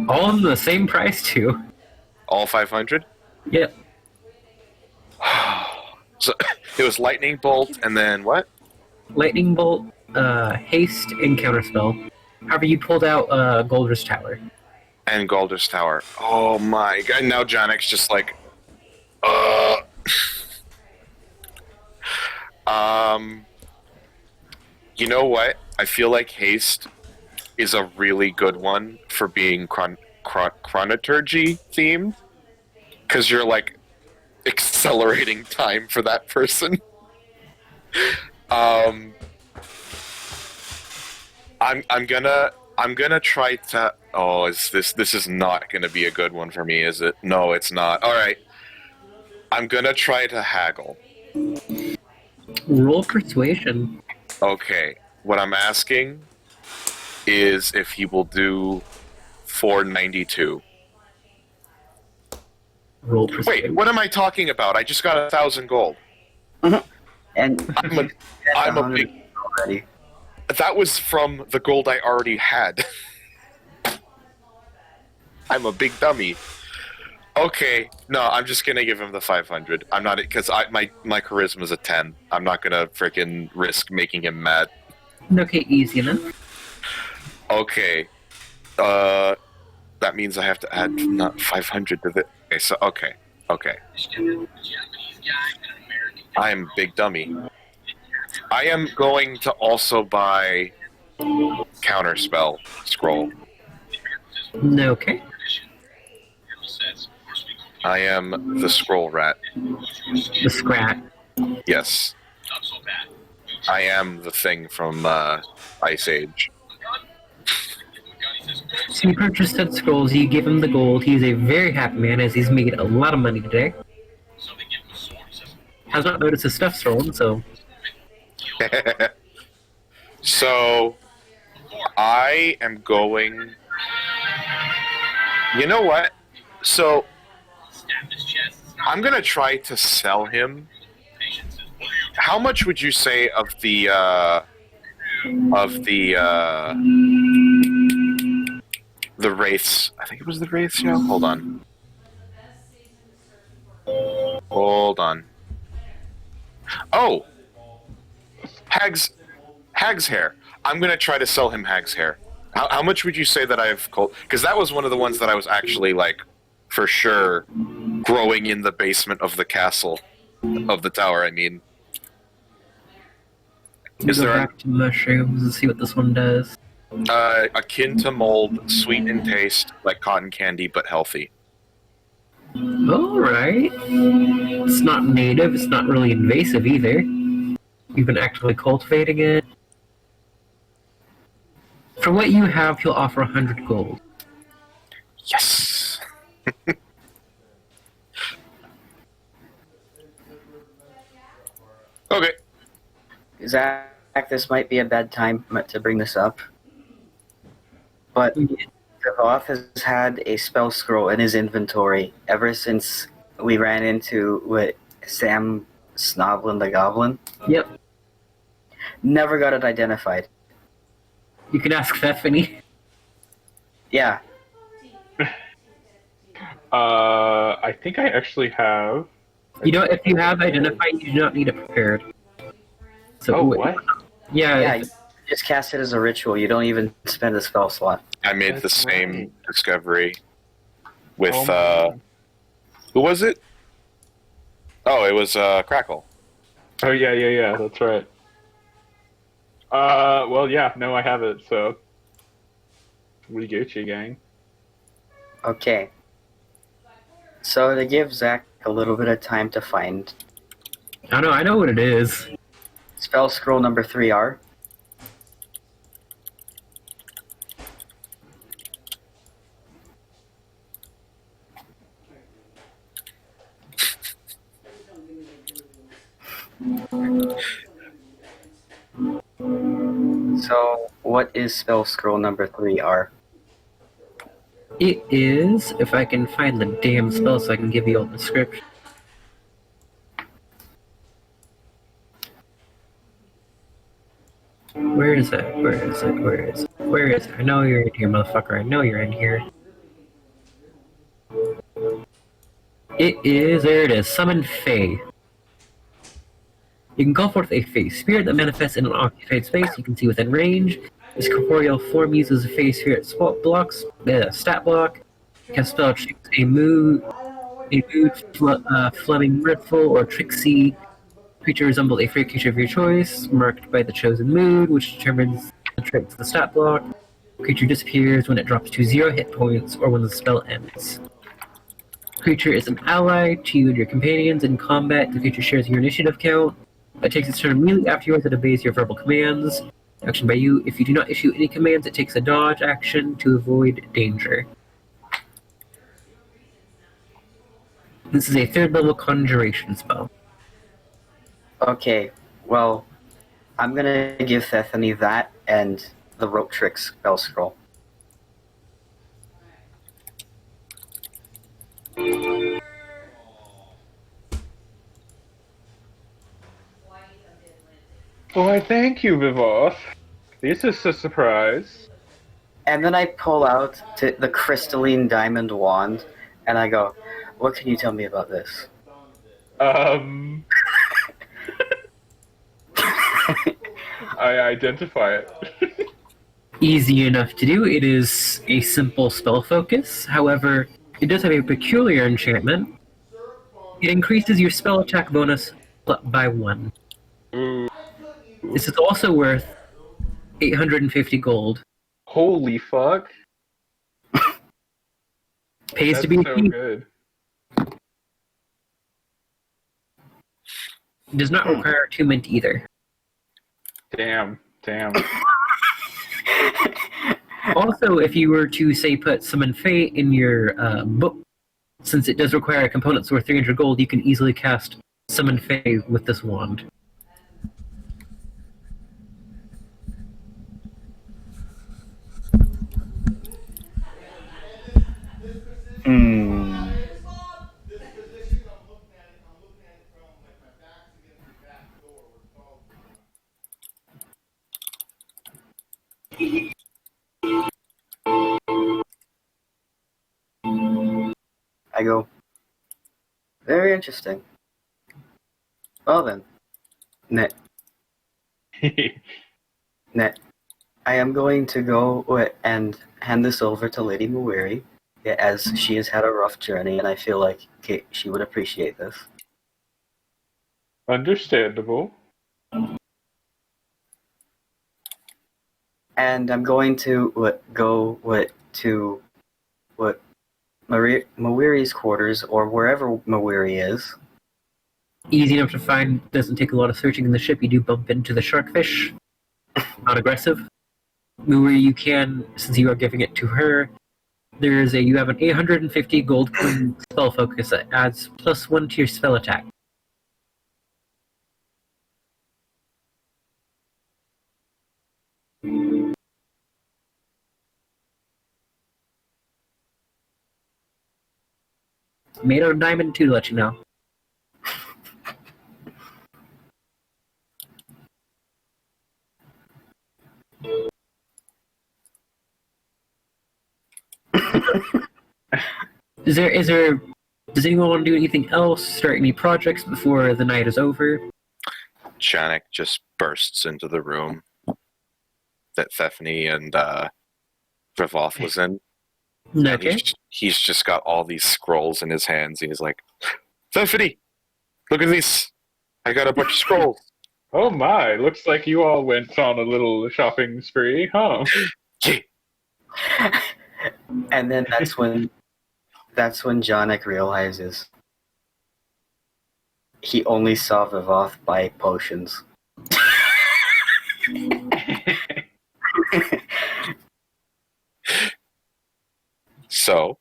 S3: All in the same price too.
S1: All 500?
S3: Yep.
S1: So it was lightning bolt and then what?
S3: Lightning bolt, haste, and counterspell. However, you pulled out Golder's Tower.
S1: And Galder's Tower. Oh my god. Now Janik's just like, You know what? I feel like haste is a really good one for being chronoturgy themed. Because you're like accelerating time for that person. I'm gonna try to. Oh, this is not gonna be a good one for me, is it? No, it's not. All right, I'm gonna try to haggle.
S3: Roll persuasion.
S1: Okay, what I'm asking is if he will do 492.
S3: Roll persuasion.
S1: Wait, what am I talking about? I just got 1,000 gold.
S4: And
S1: I'm a big.
S4: already.
S1: That was from the gold I already had. I'm a big dummy. Okay, no, I'm just gonna give him the 500. I'm not because my charisma's a 10. I'm not gonna freaking risk making him mad.
S3: Okay, easy enough.
S1: Okay, that means I have to add not 500 to the. Okay, so okay. I am big dummy. I am going to also buy counterspell scroll.
S3: Okay.
S1: I am the scroll rat.
S3: The scrat.
S1: Yes. I am the thing from Ice Age.
S3: So you purchase said scrolls, you give him the gold. He's a very happy man as he's made a lot of money today. Has not noticed his stuff stolen, so
S1: So, I am going. You know what? So, I'm gonna try to sell him. How much would you say of the wraiths? I think it was the wraiths. Yeah. Hold on. Oh, Hag's hair. I'm gonna try to sell him Hag's hair. How much would you say that I've because that was one of the ones that I was actually like for sure growing in the basement of the castle of the tower. I mean,
S3: we go back to mushrooms and see what this one does.
S1: akin to mold, sweet in taste, like cotton candy, but healthy.
S3: Alright. It's not native, it's not really invasive either. You've been actively cultivating it. For what you have, he'll offer 100 gold.
S1: Yes. Okay.
S4: Zach, this might be a bad time to bring this up, but Devoth has had a spell scroll in his inventory ever since we ran into with Sam Snoblin the Goblin.
S3: Yep.
S4: Never got it identified.
S3: You can ask Stephanie.
S4: Yeah.
S2: I think I actually have.
S3: You know, if you have identified, you do not need it prepared. So,
S2: Oh, what?
S4: Yeah,
S3: if-
S4: you just cast it as a ritual. You don't even spend a spell slot.
S1: I made the
S2: That's
S1: same
S2: right.
S1: discovery with
S2: Oh,
S1: who was it? Oh, it was Crackle.
S2: Oh yeah, that's right. Well, yeah, no, I have it, so we get you, gang.
S4: Okay. So to give Zach a little bit of time to find
S3: I know what it is.
S4: spell scroll number 3R. So, what is spell scroll number 3R?
S3: It is, if I can find the damn spell so I can give you all the description. Where is it? Where is it? Where is it? Where is it? I know you're in here, motherfucker. I know you're in here. It is, there it is. Summon Fae. You can call forth a Fae spirit that manifests in an occupied space you can see within range. This corporeal form uses a Fae spirit stat block. Can spell a mood, Fleming Mirthful, or Trixie. Creature resembles a free creature of your choice, marked by the chosen mood, which determines the traits of the stat block. Creature disappears when it drops to 0 hit points or when the spell ends. Creature is an ally to you and your companions in combat. The creature shares your initiative count. It takes its turn immediately afterwards and obeys your verbal commands. Action by you. If you do not issue any commands, it takes a dodge action to avoid danger. This is a 3rd level conjuration spell.
S4: Okay, well, I'm gonna give Thethany that and the Rope Tricks spell scroll.
S2: Why, thank you, Vivoth. This is a surprise.
S4: And then I pull out the crystalline diamond wand, and I go, What can you tell me about this?
S2: I identify it.
S3: Easy enough to do. It is a simple spell focus. However, it does have a peculiar enchantment. It increases your spell attack bonus by 1.
S2: Ooh.
S3: This is also worth 850 gold.
S2: Holy fuck.
S3: Pays
S2: That's
S3: to be
S2: so
S3: cheap.
S2: good.
S3: Does not require attunement either.
S2: Damn.
S3: Also, if you were to, say, put Summon Fate in your book, since it does require a component worth 300 gold, you can easily cast Summon Fate with this wand.
S4: Hmm. I go, very interesting. Well then, Net, I am going to go and hand this over to Lady Mawiri, as she has had a rough journey, and I feel like she would appreciate this.
S2: Understandable.
S4: And I'm going to go to Mawiri's quarters, or wherever Mawiri is.
S3: Easy enough to find, doesn't take a lot of searching in the ship. You do bump into the sharkfish. Not aggressive. Where you can, since you are giving it to her, you have an 850 gold coin spell focus that adds +1 to your spell attack. Made out of diamond too, to let you know. Does anyone want to do anything else? Start any projects before the night is over?
S1: Janek just bursts into the room that Stephanie and Revoth was in. And
S3: Okay.
S1: he's just got all these scrolls in his hands, and he's like, Stephanie, look at this. I got a bunch of scrolls.
S2: Oh my, looks like you all went on a little shopping spree, huh?
S1: Yeah.
S4: And then that's when Jonik realizes he only saw Vivoth buy potions.
S1: So,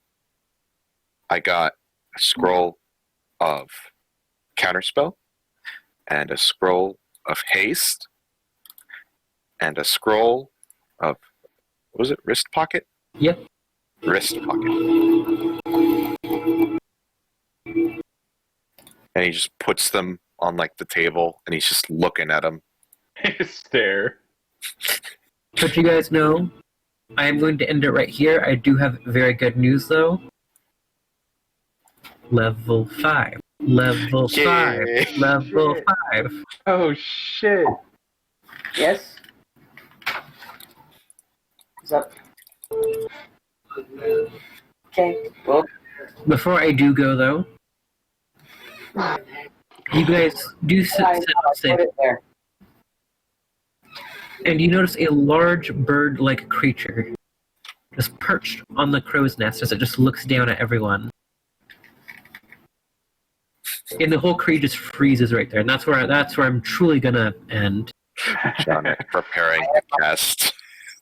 S1: I got a scroll of counterspell, and a scroll of haste, and a scroll of, what was it, wrist pocket?
S3: Yep.
S1: Wrist pocket. And he just puts them on like the table, and he's just looking at them.
S2: Stare.
S3: But you guys know, I am going to end it right here. I do have very good news, though. Level 5. Level 5.
S1: Yay.
S3: Level
S2: Shit.
S3: 5.
S2: Oh shit.
S4: Yes? What's up? Okay, well,
S3: Before I do go, though, you guys do sit
S4: put it there.
S3: and you notice a large bird-like creature just perched on the crow's nest as it just looks down at everyone. And the whole creature just freezes right there, and that's where I'm truly gonna end.
S1: John preparing to cast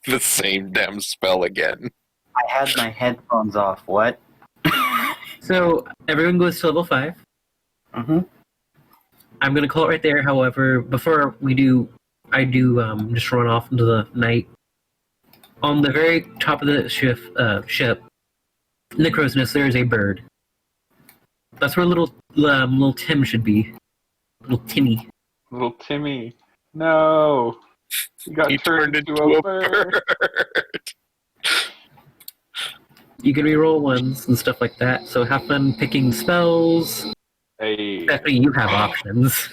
S1: the same damn spell again.
S4: I had my headphones off. What?
S3: So everyone goes to level 5.
S4: Mm-hmm.
S3: I'm gonna call it right there. However, before we do, I do just run off into the night. On the very top of the ship, in the crow's nest, there is a bird. That's where little Tim should be. Little Timmy.
S2: Little Timmy. No. He got
S1: He turned into a bird.
S3: You can reroll ones and stuff like that. So have fun picking spells.
S2: Hey,
S3: Definitely, you have options.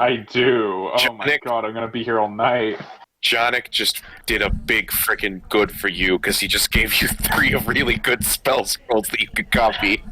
S2: I do. Oh my
S1: Nick.
S2: god, I'm gonna be here all night.
S1: Jonik just did a big freaking good for you because he just gave you 3 really good spell scrolls that you could copy.